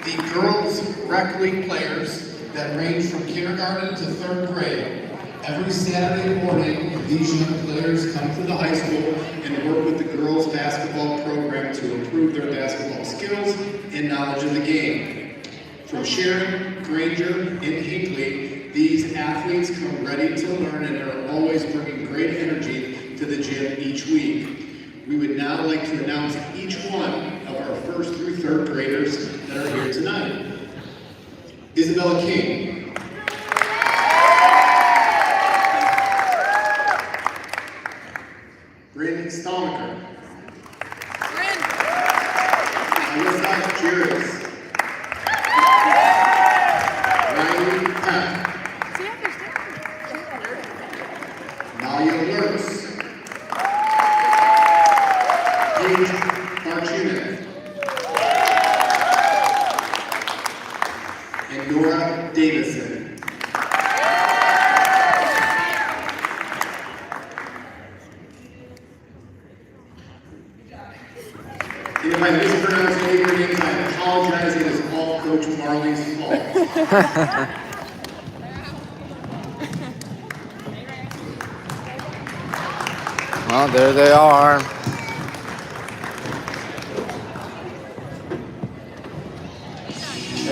the girls rec league players that range from kindergarten to 3rd grade. Every Saturday morning, these young players come to the high school and work with the girls basketball program to improve their basketball skills and knowledge of the game. From Sharon, Granger, and Hinkley, these athletes come ready to learn and are always bringing great energy to the gym each week. We would now like to announce each one of our 1st through 3rd graders that are here tonight. Isabella King. Brandon Stomaker. Alyssa Juris. Riley Peck. Malia Lurz. Paige Marchunik. And Nora Davison. If I mispronounce any of your names, I apologize. It is all Coach Marley's fault. Well, there they are.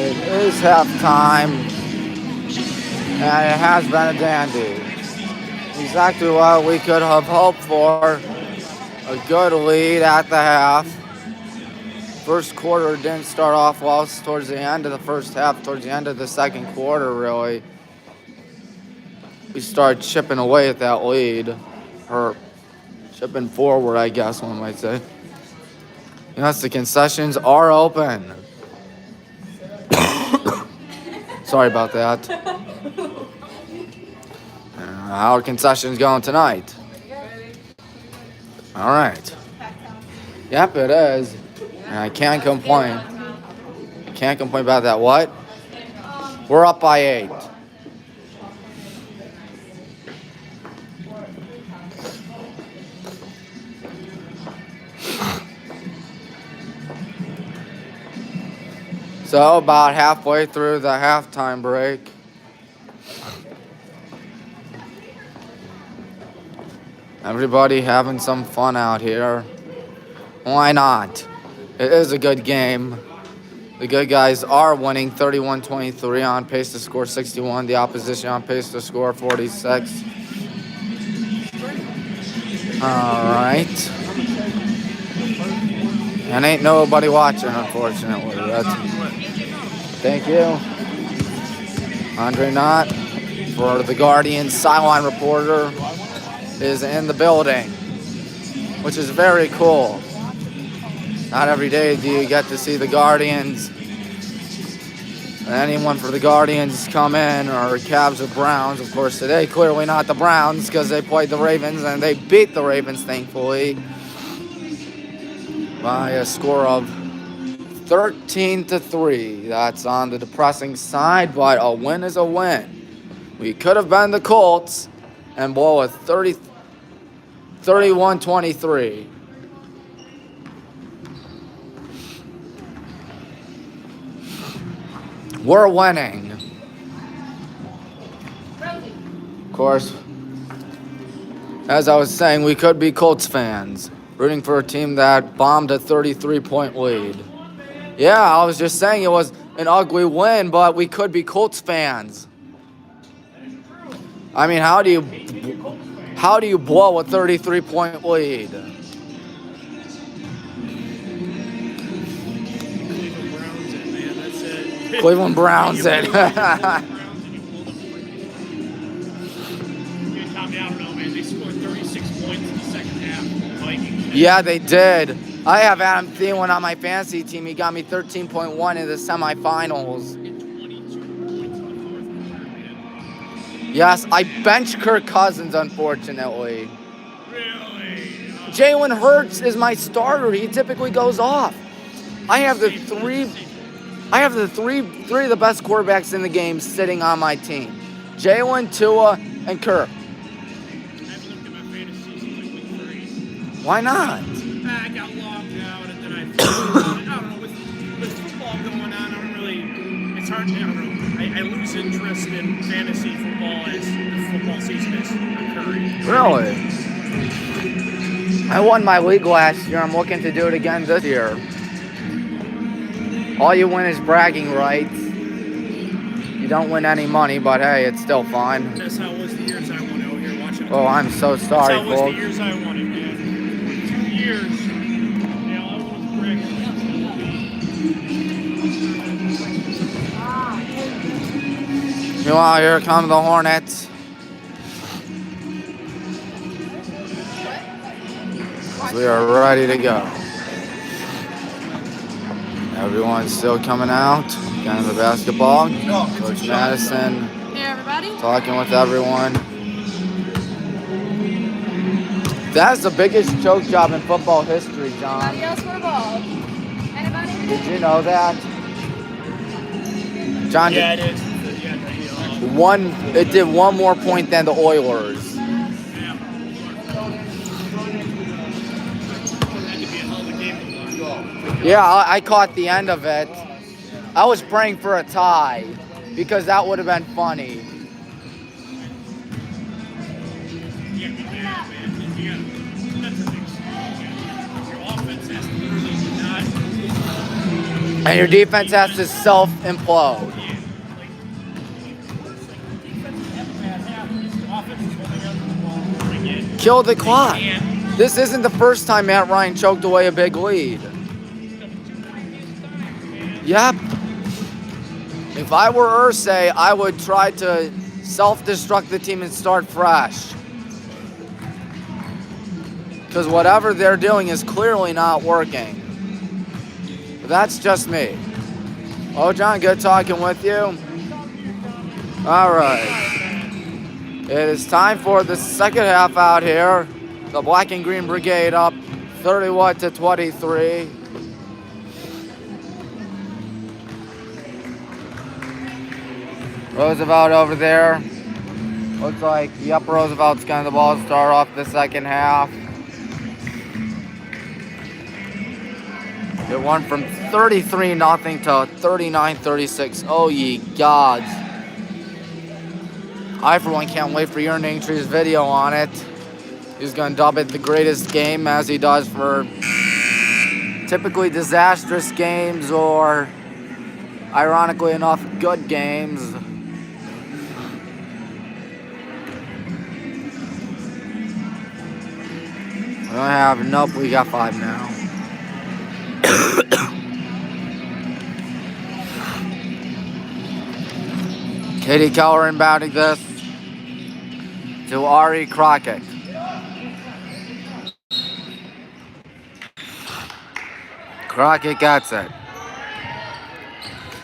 It is halftime, and it has been a dandy. Exactly what we could have hoped for. A good lead at the half. First quarter didn't start off well. Towards the end of the first half, towards the end of the second quarter, really, we started chipping away at that lead, or chipping forward, I guess one might say. Yes, the concessions are open. Sorry about that. How are concessions going tonight? All right. Yep, it is. And I can't complain. Can't complain about that. What? We're up by 8. So about halfway through the halftime break. Everybody having some fun out here. Why not? It is a good game. The good guys are winning 31-23, on pace to score 61. The opposition on pace to score 46. Alright. And ain't nobody watching, unfortunately. Thank you. Andre Knott for the Guardian sideline reporter is in the building, which is very cool. Not every day do you get to see the Guardians. Anyone for the Guardians come in, or Cavs or Browns. Of course, today clearly not the Browns because they played the Ravens and they beat the Ravens, thankfully, by a score of 13-3. That's on the depressing side, but a win is a win. We could have been the Colts and blow a 31-23. We're winning. Of course, as I was saying, we could be Colts fans, rooting for a team that bombed a 33-point lead. Yeah, I was just saying it was an ugly win, but we could be Colts fans. I mean, how do you blow a 33-point lead? Cleveland Browns it. Yeah, they did. I have Adam Thielen on my fantasy team. He got me 13.1 in the semifinals. Yes, I benched Kirk Cousins, unfortunately. Really? Jalen Hurts is my starter. He typically goes off. I have the three of the best quarterbacks in the game sitting on my team. Jalen, Tua, and Kirk. I haven't looked at my fantasy since like week 3. Why not? I got logged out and then I don't know, with football going on, it's hard, I don't know. I lose interest in fantasy football as the football season is occurring. Really? I won my league last year. I'm looking to do it again this year. All you win is bragging rights. You don't win any money, but hey, it's still fun. That's how it was the years I won out here watching. Oh, I'm so sorry, That's how it was the folks. years I won it, man. 2 years. Yeah, I was bragging rights. Meanwhile, here come the Hornets. We are ready to go. Everyone's still coming out, getting the basketball. Coach Madison Hey everybody. talking with everyone. That's the biggest choke job in football history, John. Anybody else want a ball? Anybody? Did you know that? John, Yeah, it is. it did one more point than the Oilers. Yeah, I caught the end of it. I was praying for a tie because that would have been funny. And your defense has to self-implode. Kill the clock. This isn't the first time Matt Ryan choked away a big lead. Yep. If I were Irsay, I would try to self-destruct the team and start fresh. Because whatever they're doing is clearly not working. But that's just me. Oh, John, good talking with you. All right. It is time for the second half out here. The Black and Green Brigade up 31-23. Roosevelt over there. Looks like, yep, Roosevelt's getting the ball to start off the second half. It went from 33-0 to 39-36. Oh, ye gods. I, for one, can't wait for Urinating Tree's video on it. He's going to dub it the greatest game, as he does for typically disastrous games or, ironically enough, good games. Nope, we got 5 now. Katie Keller inbounding this to Ari Crockett. Crockett gets it.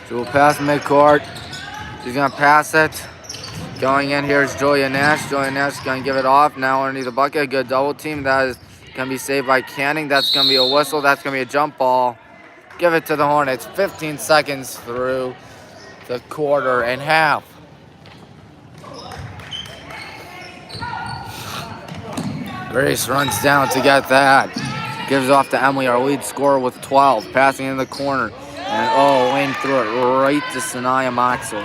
She will pass midcourt. She's going to pass it. Going in here is Julia Nash. Julia Nash is going to give it off. Now underneath the bucket. Good double team. That is going to be saved by Canning. That's going to be a whistle. That's going to be a jump ball. Give it to the Hornets. 15 seconds through the quarter and half. Grace runs down to get that. Gives off to Emily, our lead scorer, with 12. Passing in the corner. And Wayne threw it right to Sanaya Moxley.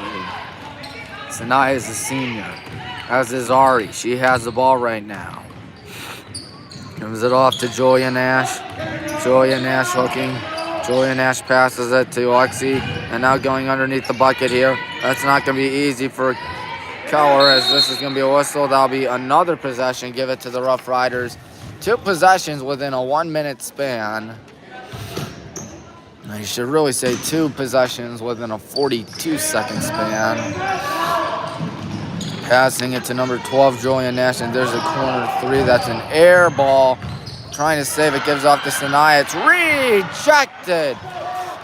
Sanaya is a senior. As is Ari. She has the ball right now. Gives it off to Julia Nash. Julia Nash hooking. Julia Nash passes it to Lexi. And now going underneath the bucket here. That's not going to be easy for Keller, as this is going to be a whistle. That'll be another possession. Give it to the Rough Riders. 2 possessions within a 1-minute span. You should really say 2 possessions within a 42-second span. Passing it to number 12, Julian Nash, and there's a corner 3. That's an air ball. Trying to save it, gives off to Sanaya. It's rejected.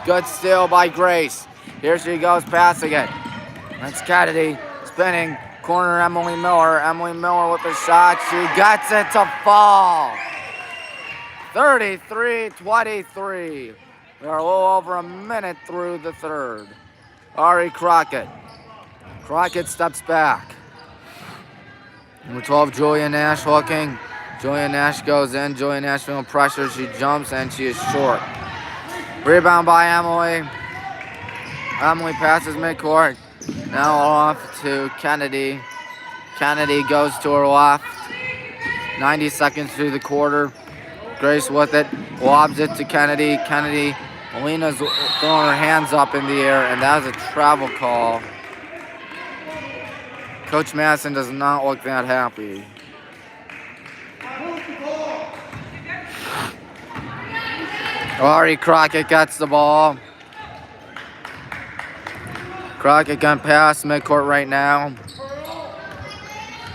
Good steal by Grace. Here she goes, passing it. That's Kennedy, spinning. Corner, Emily Miller. Emily Miller with the shot. She gets it to fall. 33-23. We are a little over a minute through the third. Ari Crockett. Crockett steps back. Number 12, Julia Nash hooking. Julia Nash goes in. Julia Nash feeling pressure. She jumps and she is short. Rebound by Emily. Emily passes midcourt. Now off to Kennedy. Kennedy goes to her left. 90 seconds through the quarter. Grace with it. Lobs it to Kennedy. Kennedy. Alina's throwing her hands up in the air, and that is a travel call. Coach Madison does not look that happy. Ari Crockett gets the ball. Crockett gonna pass midcourt right now.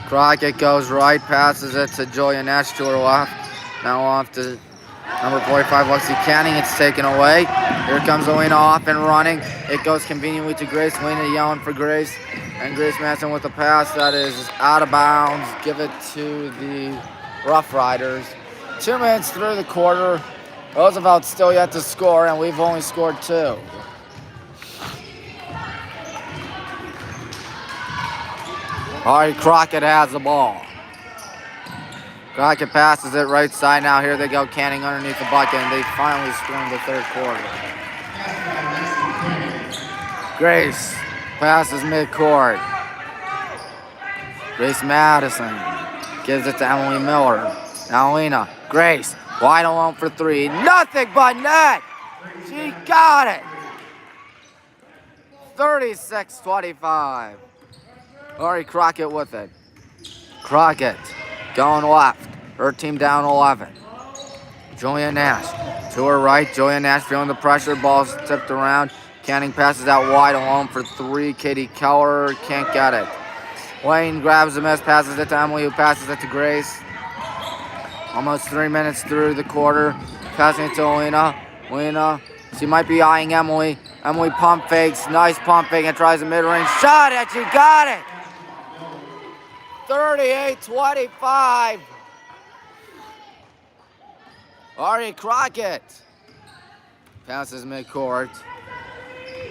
Crockett goes right, passes it to Julia Nash to her left. Now off to number 45, Lexi Canning. It's taken away. Here comes Alina off and running. It goes conveniently to Grace. Alina yelling for Grace. And Grace Madison with the pass that is out of bounds. Give it to the Rough Riders. 2 minutes through the quarter. Roosevelt still yet to score, and we've only scored 2. Ari Crockett has the ball. Crockett passes it right side. Now here they go, Canning underneath the bucket, and they finally score in the third quarter. Grace passes midcourt. Grace Madison gives it to Emily Miller. Now Alina. Grace wide alone for 3. Nothing but net. She got it. 36-25. Ari Crockett with it. Crockett going left. Her team down 11. Julia Nash to her right. Julia Nash feeling the pressure. Ball's tipped around. Canning passes out wide alone for 3. Katie Keller can't get it. Wayne grabs the miss, passes it to Emily, who passes it to Grace. Almost 3 minutes through the quarter. Passing it to Alina. Alina, she might be eyeing Emily. Emily pump fakes. Nice pump fake and tries a mid-range shot, and she got it. 38-25. Ari Crockett passes midcourt.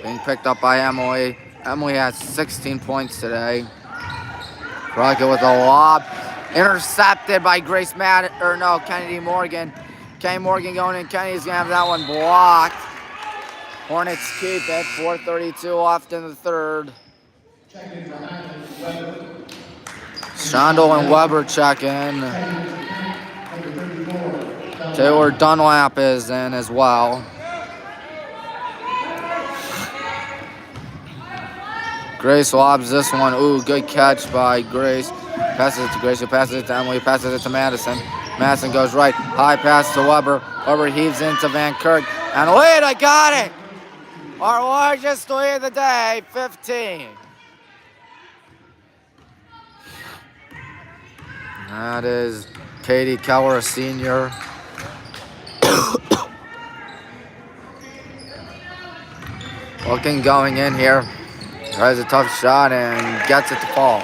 Being picked up by Emily. Emily has 16 points today. Crockett with a lob. Intercepted by Kennedy Morgan. Kenny Morgan going in. Kennedy's going to have that one blocked. Hornets keep it. 4:32 left in the third. Shondell and Weber check in. Taylor Dunlap is in as well. Grace lobs this one. Ooh, good catch by Grace. Passes it to Grace. Who passes it to Emily. Passes it to Madison. Madison goes right. High pass to Weber. Weber heaves into Van Kirk. And lead, I got it! Our largest lead of the day, 15. That is Katie Keller, a senior. Looking going in here. Tries a tough shot and gets it to fall.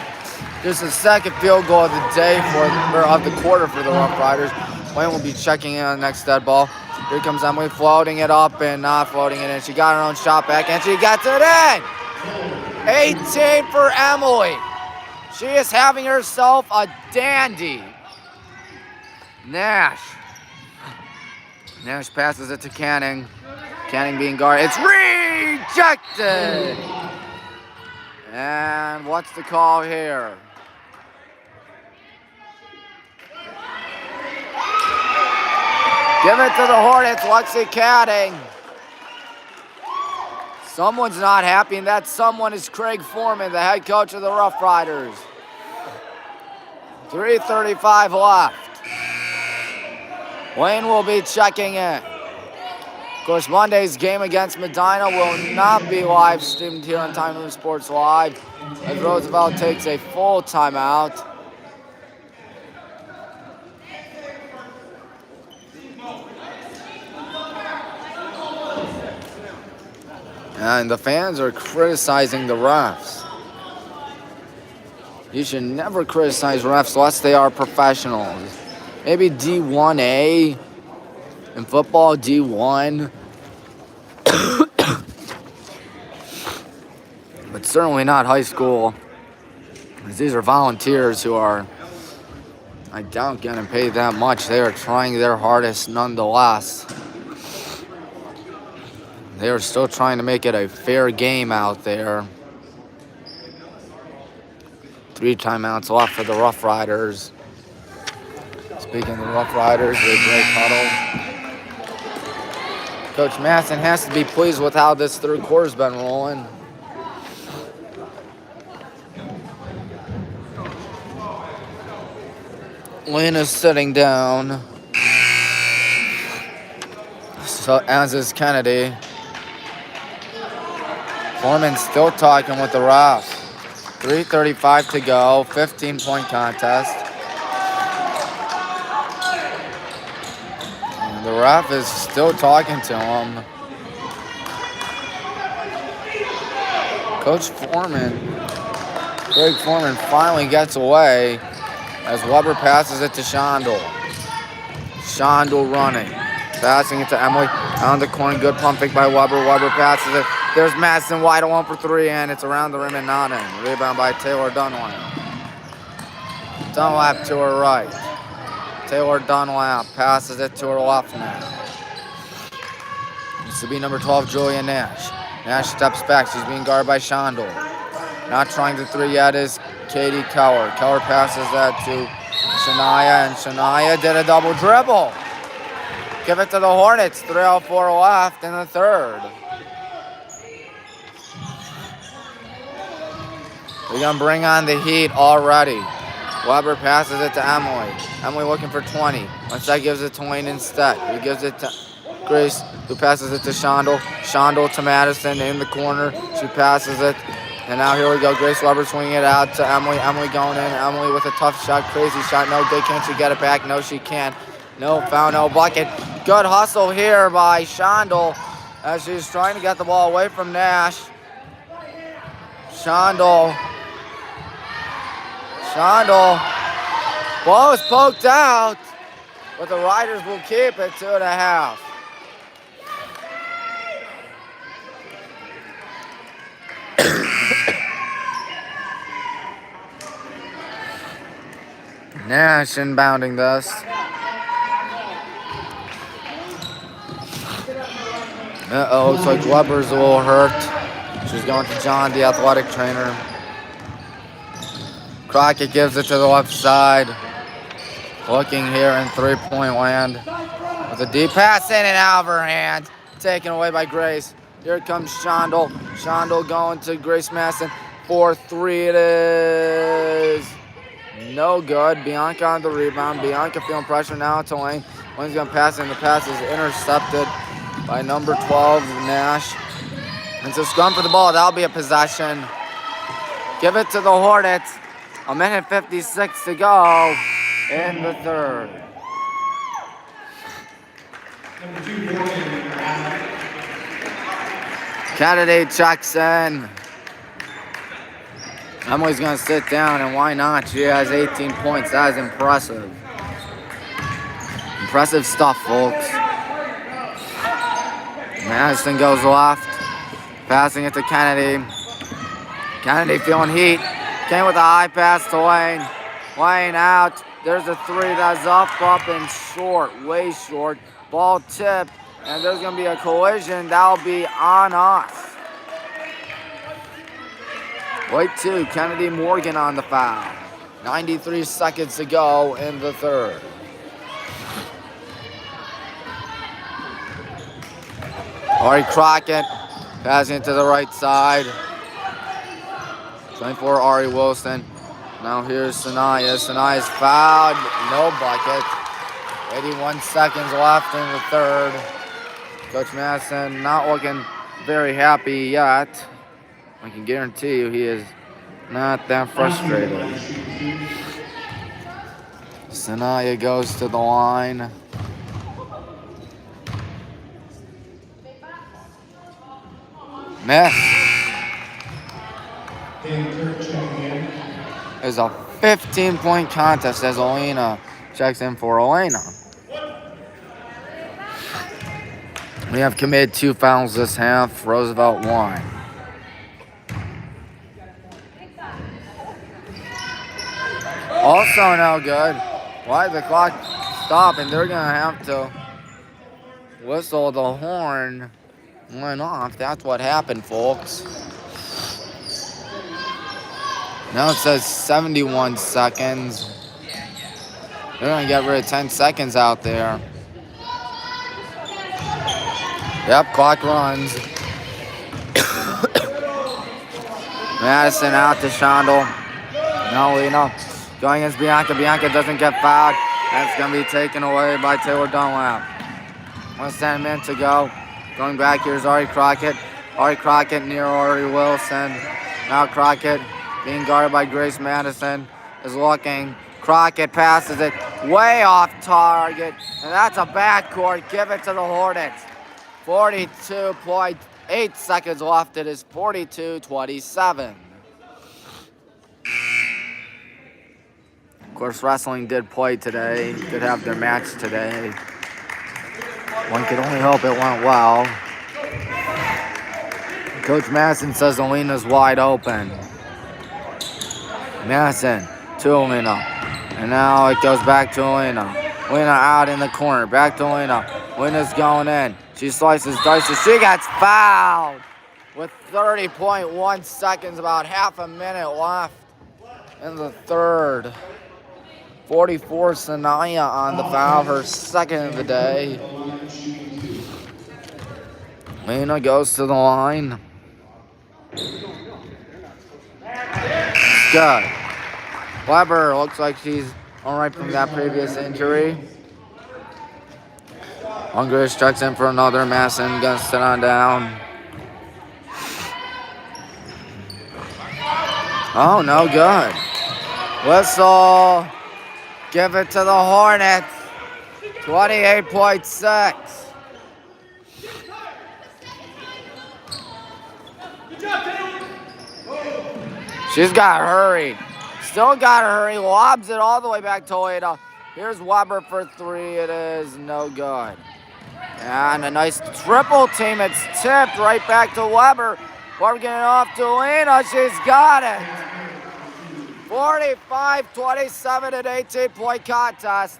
Just the second field goal of the day of the quarter for the Rough Riders. Wayne will be checking in on the next dead ball. Here comes Emily floating it up and not floating it in. She got her own shot back and she gets it in. 18 for Emily. She is having herself a dandy. Nash passes it to Canning. Canning being guarded. It's rejected. And what's the call here? Give it to the Hornets, Lexi Canning. Someone's not happy, and that someone is Craig Foreman, the head coach of the Rough Riders. 3:35 left. Wayne will be checking in. Of course, Monday's game against Medina will not be live streamed here on Time Room Sports Live as Roosevelt takes a full timeout. And the fans are criticizing the refs. You should never criticize refs unless they are professionals. Maybe D1A in football, D1. But certainly not high school. Because these are volunteers who are, I doubt, getting paid that much. They are trying their hardest nonetheless. They are still trying to make it a fair game out there. 3 timeouts left for the Rough Riders. Speaking of the Rough Riders, a great huddle. Coach Masson has to be pleased with how this third quarter's been rolling. Lynn is sitting down. So as is Kennedy. Foreman still talking with the refs. 3:35 to go, 15-point contest. And the ref is still talking to him. Coach Foreman, Craig Foreman finally gets away as Weber passes it to Shondel. Shondel running. Passing it to Emily. On the corner, good pump fake by Weber. Weber passes it. There's Madison wide open for 3, and it's around the rim and not in. Rebound by Taylor Dunlap. Dunlap to her right. Taylor Dunlap passes it to her left now. Used to be number 12, Julia Nash. Nash steps back. She's being guarded by Shondel. Not trying the 3 yet is Katie Keller. Keller passes that to Shania, and Shania did a double dribble. Give it to the Hornets. 3:04 left in the third. We're going to bring on the heat already. Weber passes it to Emily. Emily looking for 20. Instead gives it to Wayne instead. He gives it to Grace, who passes it to Shondel. Shondel to Madison in the corner. She passes it. And now here we go. Grace Weber swinging it out to Emily. Emily going in. Emily with a tough shot. Crazy shot. No good. Can she get it back? No, she can't. No foul, no bucket. Good hustle here by Shondel as she's trying to get the ball away from Nash. Shondel. Ball is poked out, but the Riders will keep it 2.5. Nash inbounding this. Uh-oh, looks like Weber's a little hurt. She's going to John, the athletic trainer. Crockett gives it to the left side. Looking here in 3-point land. With a deep pass in and out of her hand. Taken away by Grace. Here comes Shondel. Shondel going to Grace Masson. 4-3 it is. No good. Bianca on the rebound. Bianca feeling pressure now to Lane. Lane's going to pass, and the pass is intercepted by number 12, Nash. It's a scrum for the ball. That'll be a possession. Give it to the Hornets. 1:56 to go in the third. Kennedy checks in. Emily's going to sit down, and why not? She has 18 points. That is impressive. Impressive stuff, folks. Madison goes left. Passing it to Kennedy. Kennedy feeling heat. Came with a high pass to Lane. Lane out. There's a three that's up and short. Way short. Ball tipped. And there's going to be a collision. That'll be on us. Wait two. Kennedy Morgan on the foul. 93 seconds to go in the third. Ari Crockett passing it to the right side. Trying for Ari Wilson. Now here's Sanaya. Sanaya's fouled. No bucket. 81 seconds left in the third. Coach Madison not looking very happy yet. I can guarantee you he is not that frustrated. Sanaya goes to the line. Miss. It's a 15-point contest as Elena checks in for Elena. We have committed 2 fouls this half. Roosevelt 1. Also no good. Why the clock stop, and they're going to have to whistle the horn. Went off. That's what happened, folks. Now it says 71 seconds. They're going to get rid of 10 seconds out there. Yep, clock runs. Madison out to Shondell. No, Lena. Going against Bianca. Bianca doesn't get fouled. That's going to be taken away by Taylor Dunlap. 1 minute to go. Going back, here's Ari Crockett. Ari Crockett near Ari Wilson. Now Crockett being guarded by Grace Madison is looking. Crockett passes it way off target. And that's a backcourt. Give it to the Hornets. 42.8 seconds left. It is 42-27. Of course, wrestling did play today. Did have their match today. One could only hope it went well. Coach Madison says Alina's wide open. Madison to Alina. And now it goes back to Alina. Alina out in the corner. Back to Alina. Alina's going in. She slices, dices. She gets fouled with 30.1 seconds, about half a minute left in the third. 44 Sanaya on the foul, her second of the day. Lena goes to the line. Good. Weber looks like she's all right from that previous injury. Hungarish checks in for another. Masson gonna sit on down. Oh, no good. Whistle. Give it to the Hornets. 28.6. She's got to hurry. Still got to hurry. Lobs it all the way back to Leda. Here's Weber for three. It is no good. And a nice triple team. It's tipped right back to Weber. Weber getting off to Lena. She's got it. 45-27 at 18-point contest.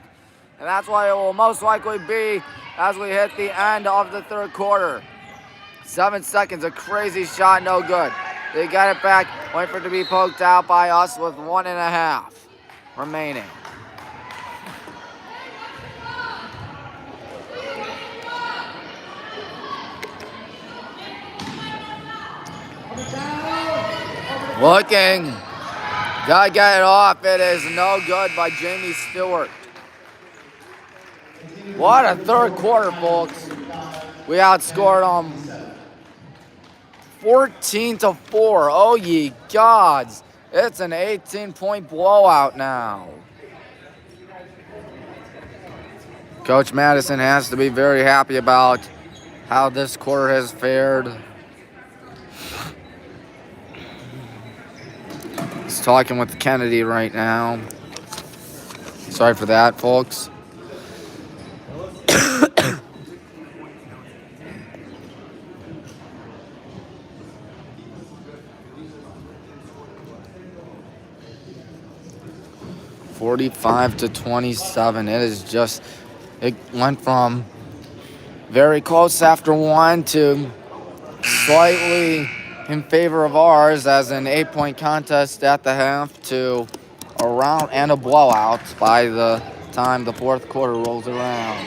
And that's what it will most likely be as we hit the end of the third quarter. 7 seconds, a crazy shot, no good. They got it back, wait for it to be poked out by us with 1.5 remaining. Looking Gotta get it off. It is no good by Jamie Stewart. What a third quarter, folks. We outscored them 14-4. Oh, ye gods. It's an 18-point blowout now. Coach Madison has to be very happy about how this quarter has fared. He's talking with Kennedy right now. Sorry for that, folks. (45-27). It went from very close after one to slightly in favor of ours as an 8-point contest at the half to a round and a blowout by the time the fourth quarter rolls around.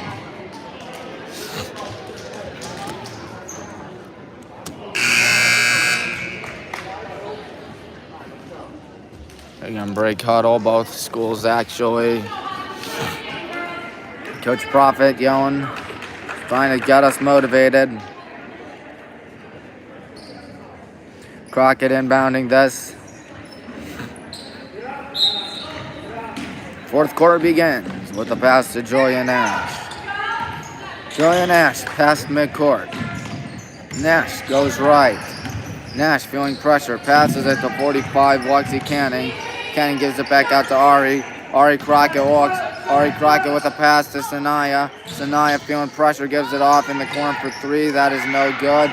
They're gonna break huddle, both schools actually. Coach Prophet yelling, trying to get us motivated. Crockett inbounding this. Fourth quarter begins with a pass to Julian Nash. Julian Nash past midcourt. Nash goes right. Nash feeling pressure, passes it to 45, Lexi Canning. Canning gives it back out to Ari. Ari Crockett walks. Ari Crockett with a pass to Sanaya. Sanaya feeling pressure, gives it off in the corner for three. That is no good.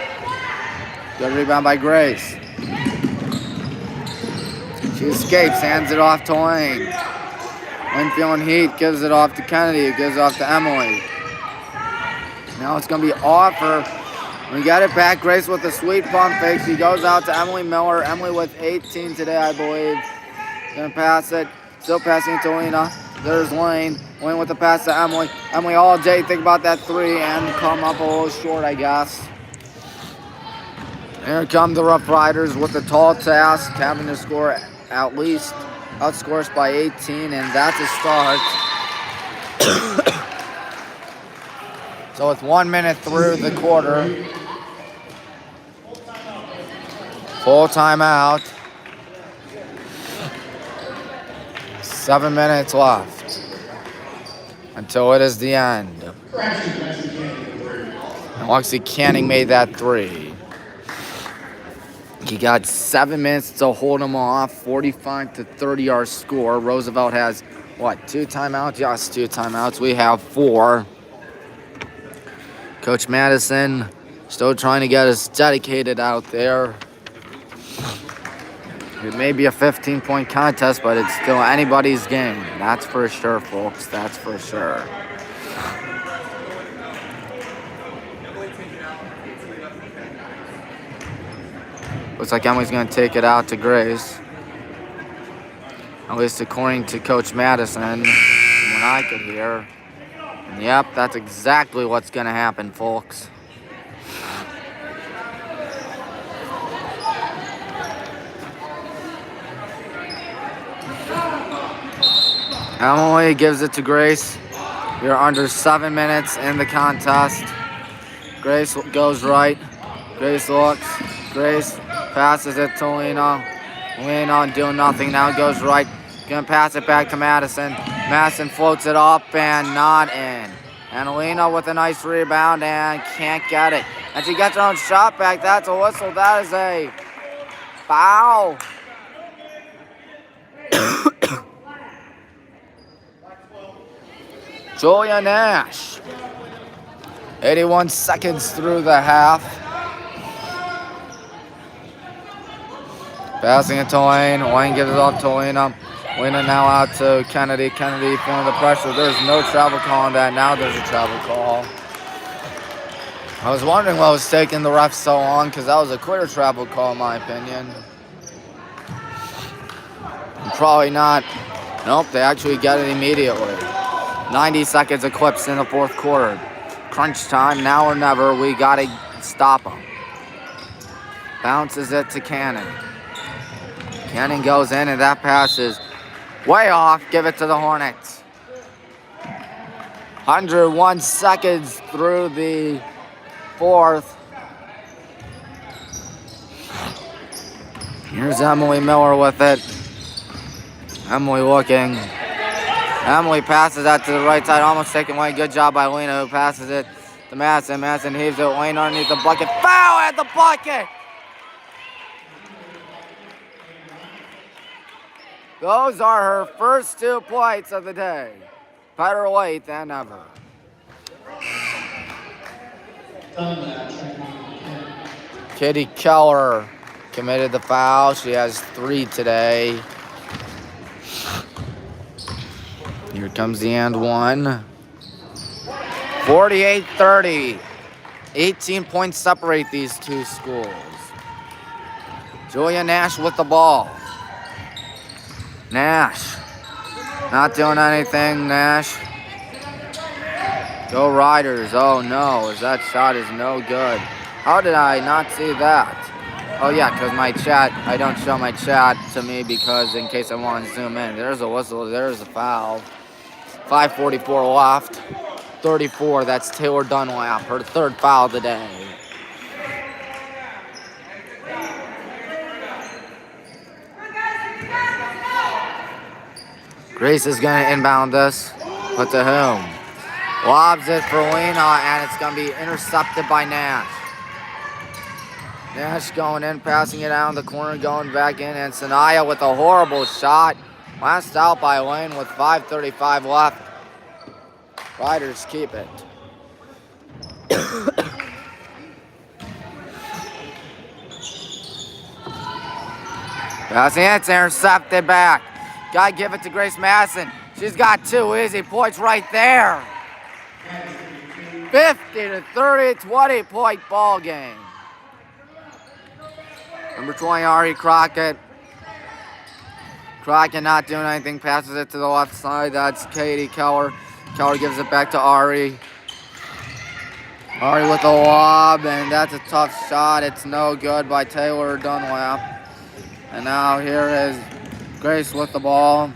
Good rebound by Grace. She escapes, hands it off to Lane. Lane feeling heat, gives it off to Kennedy, gives it off to Emily. Now it's going to be off her. We got it back. Grace with a sweet pump fake. She goes out to Emily Miller. Emily with 18 today, I believe. Going to pass it. Still passing it to Lena. There's Lane. Lane with the pass to Emily. Emily all day think about that three and come up a little short, I guess. Here come the Rough Riders with the tall task, having to score at least, outscore us by 18, and that's a start. So with 1 minute through the quarter, full timeout. 7 minutes left until it is the end. And Lexi Canning made that three. He got 7 minutes to hold him off. 45-30 our score. Roosevelt has, what, 2 timeouts? Yes, 2 timeouts. We have 4. Coach Madison still trying to get us dedicated out there. It may be a 15-point contest, but it's still anybody's game. That's for sure, folks. That's for sure. Looks like Emily's going to take it out to Grace. At least according to Coach Madison, from what I could hear. And yep, that's exactly what's going to happen, folks. Emily gives it to Grace. We are under 7 minutes in the contest. Grace goes right. Grace looks. Grace passes it to Lena. Lena doing nothing. Now goes right. Gonna pass it back to Madison. Madison floats it up and not in. And Lena with a nice rebound and can't get it. And she gets her own shot back. That's a whistle. That is a foul. Julia Nash. 81 seconds through the half. Passing it to Lane. Lane gives it off to Lena. Lena now out to Kennedy. Kennedy feeling the pressure. There's no travel call on that. Now there's a travel call. I was wondering what was taking the refs so long because that was a clear travel call in my opinion. Probably not. Nope, they actually get it immediately. 90 seconds eclipsed in the fourth quarter. Crunch time, now or never. We got to stop them. Bounces it to Cannon. Cannon goes in, and that pass is way off. Give it to the Hornets. 101 seconds through the fourth. Here's Emily Miller with it. Emily looking. Emily passes that to the right side, almost taken away. Good job by Lena, who passes it to Madison. Madison heaves it. Lane underneath the bucket. Foul at the bucket! Those are her first 2 points of the day. Better late than never. Kitty Keller committed the foul. She has 3 today. Here comes the and one. 48-30. 18 points separate these two schools. Julia Nash with the ball. Nash. Not doing anything, Nash. Go Riders. Oh no, that shot is no good. How did I not see that? Oh yeah, because my chat, I don't show my chat to me because in case I want to zoom in. There's a whistle, there's a foul. 5:44 left. 34, that's Taylor Dunlap, her 3rd foul of the day. Grace is going to inbound this, but to whom? Lobs it for Lena, and it's going to be intercepted by Nash. Nash going in, passing it out in the corner, going back in, and Sanaya with a horrible shot. Last out by Lane with 5:35 left. Riders keep it. Passing it's intercepted back. Gotta give it to Grace Madison. She's got 2 easy points right there. 50-30, 20-point ball game. Number 20, Ari Crockett. Crockett not doing anything, passes it to the left side. That's Katie Keller. Keller gives it back to Ari. Ari with a lob, and that's a tough shot. It's no good by Taylor Dunlap. And now here is Grace with the ball.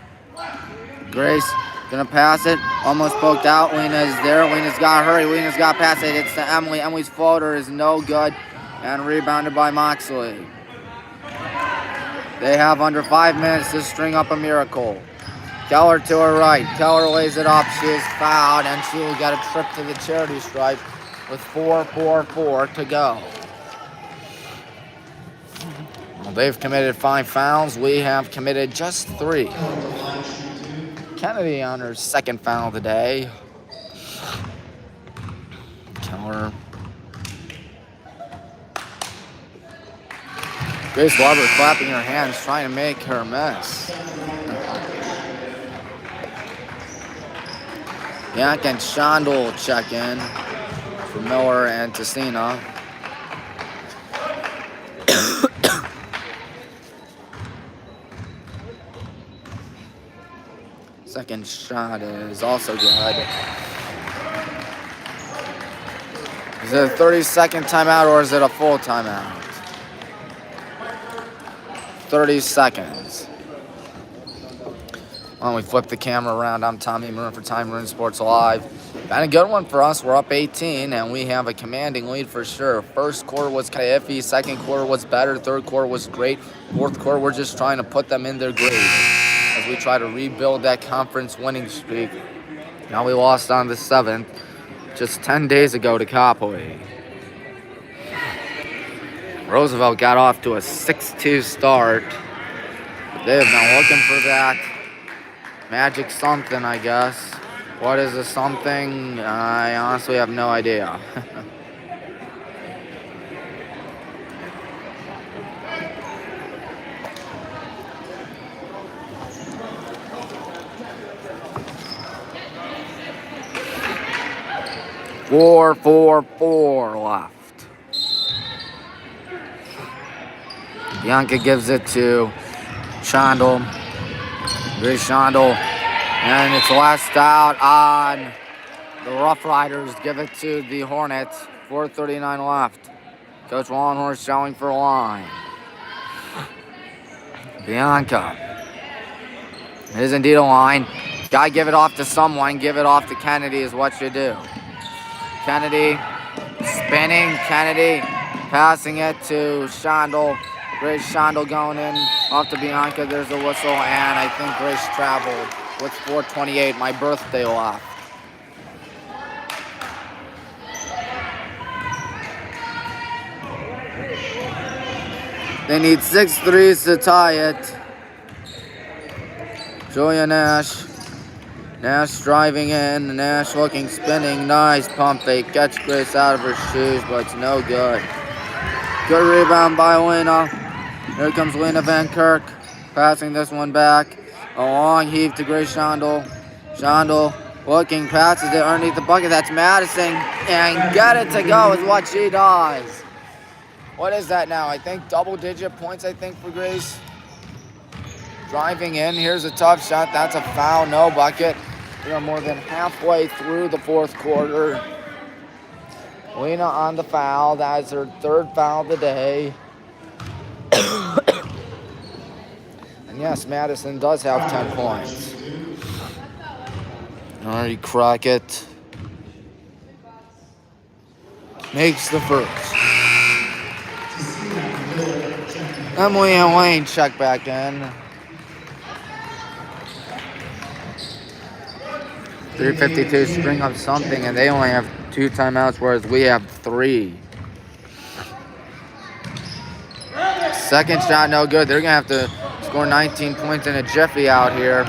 Grace gonna pass it, almost poked out. Lena's there. Lena's got to hurry. Lena's got to pass it. It's to Emily. Emily's floater is no good, and rebounded by Moxley. They have under 5 minutes to string up a miracle. Keller to her right. Keller lays it up. She is fouled, and she will get a trip to the charity stripe with 4:44 to go. Well, they've committed 5 fouls. We have committed just 3. Kennedy on her 2nd foul of the day. Keller. Grace Barber clapping her hands, trying to make her miss. Yak and Shondel check in for Miller and Tessina. Second shot is also good. Is it a 30-second timeout or is it a full timeout? 30 seconds. Why don't we flip the camera around? I'm Tommy Maroon for Time Maroon Sports Live. Got a good one for us. We're up 18, and we have a commanding lead for sure. First quarter was kind of iffy. Second quarter was better. Third quarter was great. Fourth quarter, we're just trying to put them in their grave as we try to rebuild that conference winning streak. Now we lost on the 7th just 10 days ago to Copley. Roosevelt got off to a 6-2 start. They have been looking for that magic something, I guess. What is the something? I honestly have no idea. Four left. Bianca gives it to Shondel. Grace Shondel. And it's last out on the Rough Riders. Give it to the Hornets. 4:39 left. Coach Longhorn showing for a line. Bianca. It is indeed a line. Gotta give it off to someone. Give it off to Kennedy is what you do. Kennedy spinning. Kennedy passing it to Shondel. Grace Shondel going in off to Bianca. There's a whistle, and I think Grace traveled with 4:28, my birthday left. They need 6 threes to tie it. Julia Nash. Nash driving in. Nash looking, spinning. Nice pump fake. Gets Grace out of her shoes, but it's no good. Good rebound by Lena. Here comes Lena Van Kirk. Passing this one back. A long heave to Grace Shondel. Shondel looking, passes it underneath the bucket. That's Madison. And get it to go is what she does. What is that now? I think double-digit points, I think, for Grace. Driving in. Here's a tough shot. That's a foul. No bucket. We are more than halfway through the fourth quarter. Lena on the foul. That is her 3rd foul of the day. And yes, Madison does have 10 points. Ari Crockett makes the first. Emily and Wayne check back in. 3:52, string up something, and they only have 2 timeouts, whereas we have 3. Second shot, no good. They're going to have to score 19 points in a jiffy out here.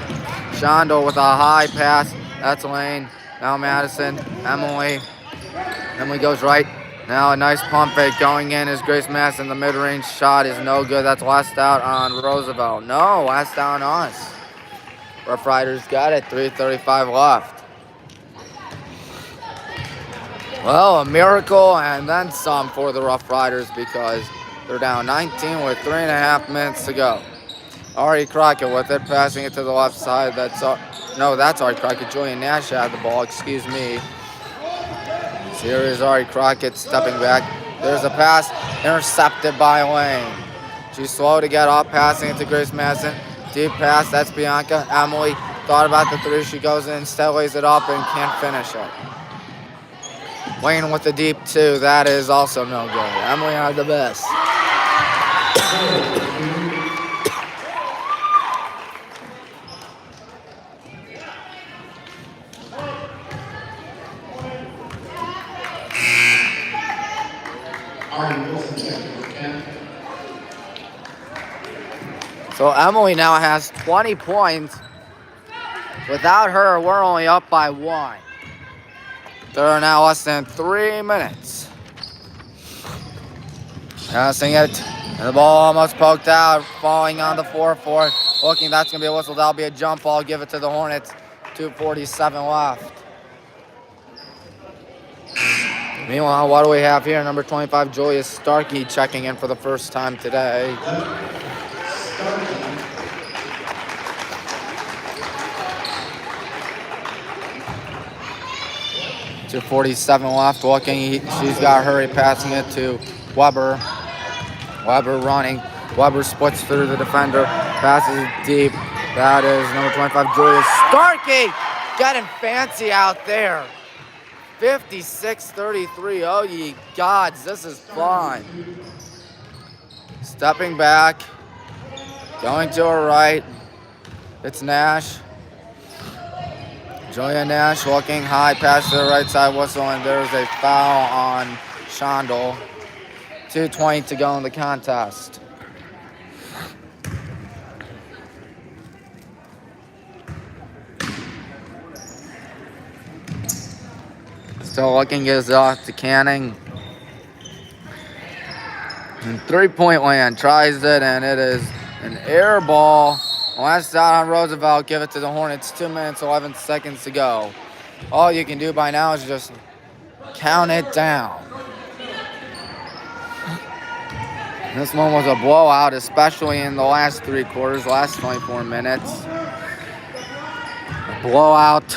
Shondel with a high pass. That's Lane. Now Madison. Emily. Emily goes right. Now a nice pump fake going in is Grace Madison. The mid-range shot is no good. That's last out on Roosevelt. No, last out on us. Rough Riders got it. 3:35 left. Well, a miracle and then some for the Rough Riders because they're down 19 with 3.5 minutes to go. Ari Crockett with it, passing it to the left side. That's Ari Crockett. Julian Nash had the ball, excuse me. So here is Ari Crockett stepping back. There's a pass, intercepted by Lane. She's slow to get up, passing it to Grace Madison. Deep pass, that's Bianca. Emily thought about the 3. She goes in, instead lays it up and can't finish it. Wayne with the deep 2. That is also no good. Emily had the best. So Emily now has 20 points. Without her, we're only up by 1. There are now less than 3 minutes. Passing it, and the ball almost poked out, falling on the 4-4. Looking, that's going to be a whistle. That'll be a jump ball. Give it to the Hornets. 2:47 left. Meanwhile, what do we have here? Number 25, Julia Starkey checking in for the first time today. 2:47 left. Looking, she's got to hurry, passing it to Weber. Weber running. Weber splits through the defender, passes it deep. That is number 25, Julia Starkey, getting fancy out there. 56-33. Oh, ye gods, this is fun. Stepping back, going to her right. It's Nash. Julia Nash looking high, pass to the right side, whistle, and there's a foul on Shondel. 2:20 to go in the contest. Still looking is off to Canning. And 3-point land, tries it, and it is an air ball. Last out on Roosevelt, give it to the Hornets. 2 minutes, 11 seconds to go. All you can do by now is just count it down. This one was a blowout, especially in the last 3 quarters, last 24 minutes. A blowout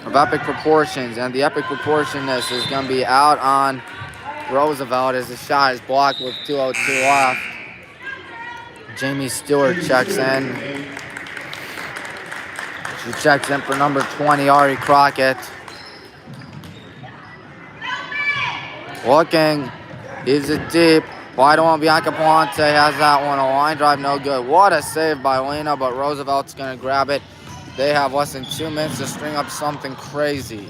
of epic proportions, and the epic proportionness is going to be out on Roosevelt as the shot is blocked with 2:02 left. Jamie Stewart checks in. She checks in for number 20, Ari Crockett. Looking, he's it deep. Wide one, Bianca Palante has that one. A line drive, no good. What a save by Lena, but Roosevelt's going to grab it. They have less than 2 minutes to string up something crazy.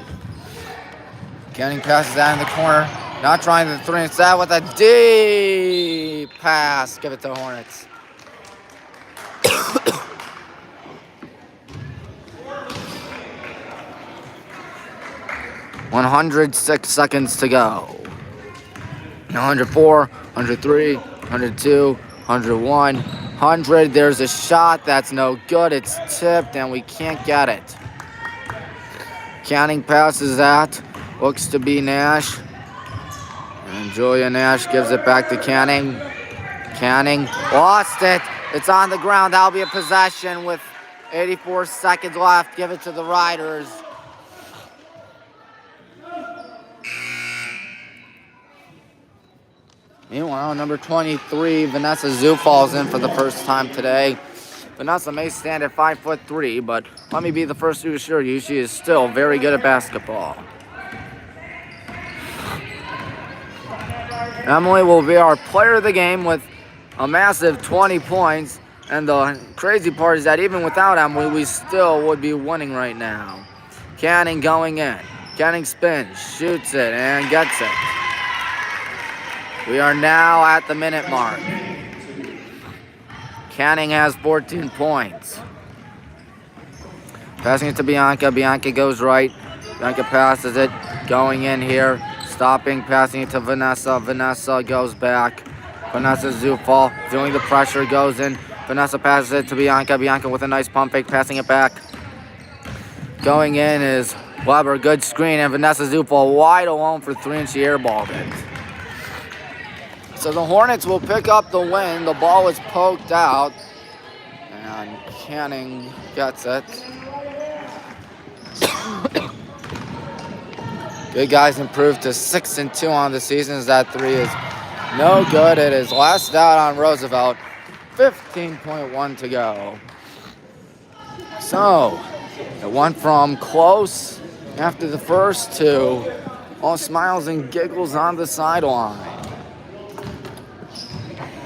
Canning passes that in the corner. Not trying the three. Instead with a deep pass. Give it to Hornets. 106 seconds to go. 104, 103, 102, 101, 100. There's a shot. That's no good. It's tipped, and we can't get it. Canning passes that. Looks to be Nash. And Julia Nash gives it back to Canning. Canning lost it. It's on the ground. That'll be a possession with 84 seconds left. Give it to the Riders. Meanwhile, number 23, Vanessa Zhu falls in for the first time today. Vanessa may stand at 5'3", but let me be the first to assure you, she is still very good at basketball. Emily will be our player of the game with a massive 20 points. And the crazy part is that even without Emily, we still would be winning right now. Canning going in. Canning spins, shoots it, and gets it. We are now at the minute mark. Canning has 14 points. Passing it to Bianca. Bianca goes right. Bianca passes it. Going in here. Stopping. Passing it to Vanessa. Vanessa goes back. Vanessa Zufall feeling the pressure. Goes in. Vanessa passes it to Bianca. Bianca with a nice pump fake. Passing it back. Going in is Weber. Good screen. And Vanessa Zufall wide alone for three, and she airballed it. So the Hornets will pick up the win. The ball is poked out. And Canning gets it. Good guys improved to 6-2 on the season as that three is no good. It is last out on Roosevelt. 15.1 to go. So it went from close after the first to all smiles and giggles on the sideline.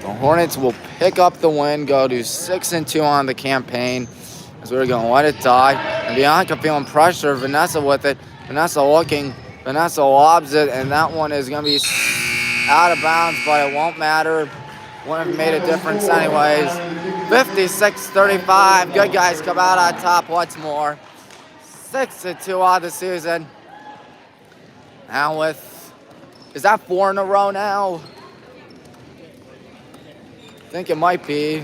The Hornets will pick up the win, go to 6-2 on the campaign as we're going to let it die. And Bianca feeling pressure, Vanessa with it. Vanessa looking, Vanessa lobs it, and that one is going to be out of bounds, but it won't matter. Wouldn't have made a difference anyways. 56-35. Good guys come out on top once more. 6-2 on the season. Now with, is that 4 in a row now? I think it might be.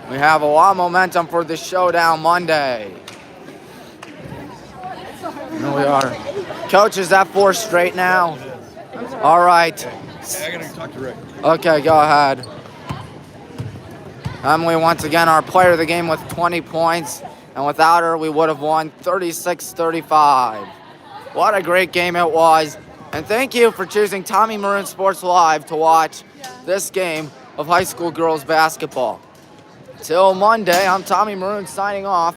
We have a lot of momentum for the showdown Monday. Here we are. Coach, is that 4 straight now? All right. I gotta talk to Rick. Okay, go ahead. Emily, once again, our player of the game with 20 points. And without her, we would have won 36-35. What a great game it was. And thank you for choosing Tommy Maroon Sports Live to watch this game of high school girls basketball. Till Monday, I'm Tommy Maroon signing off.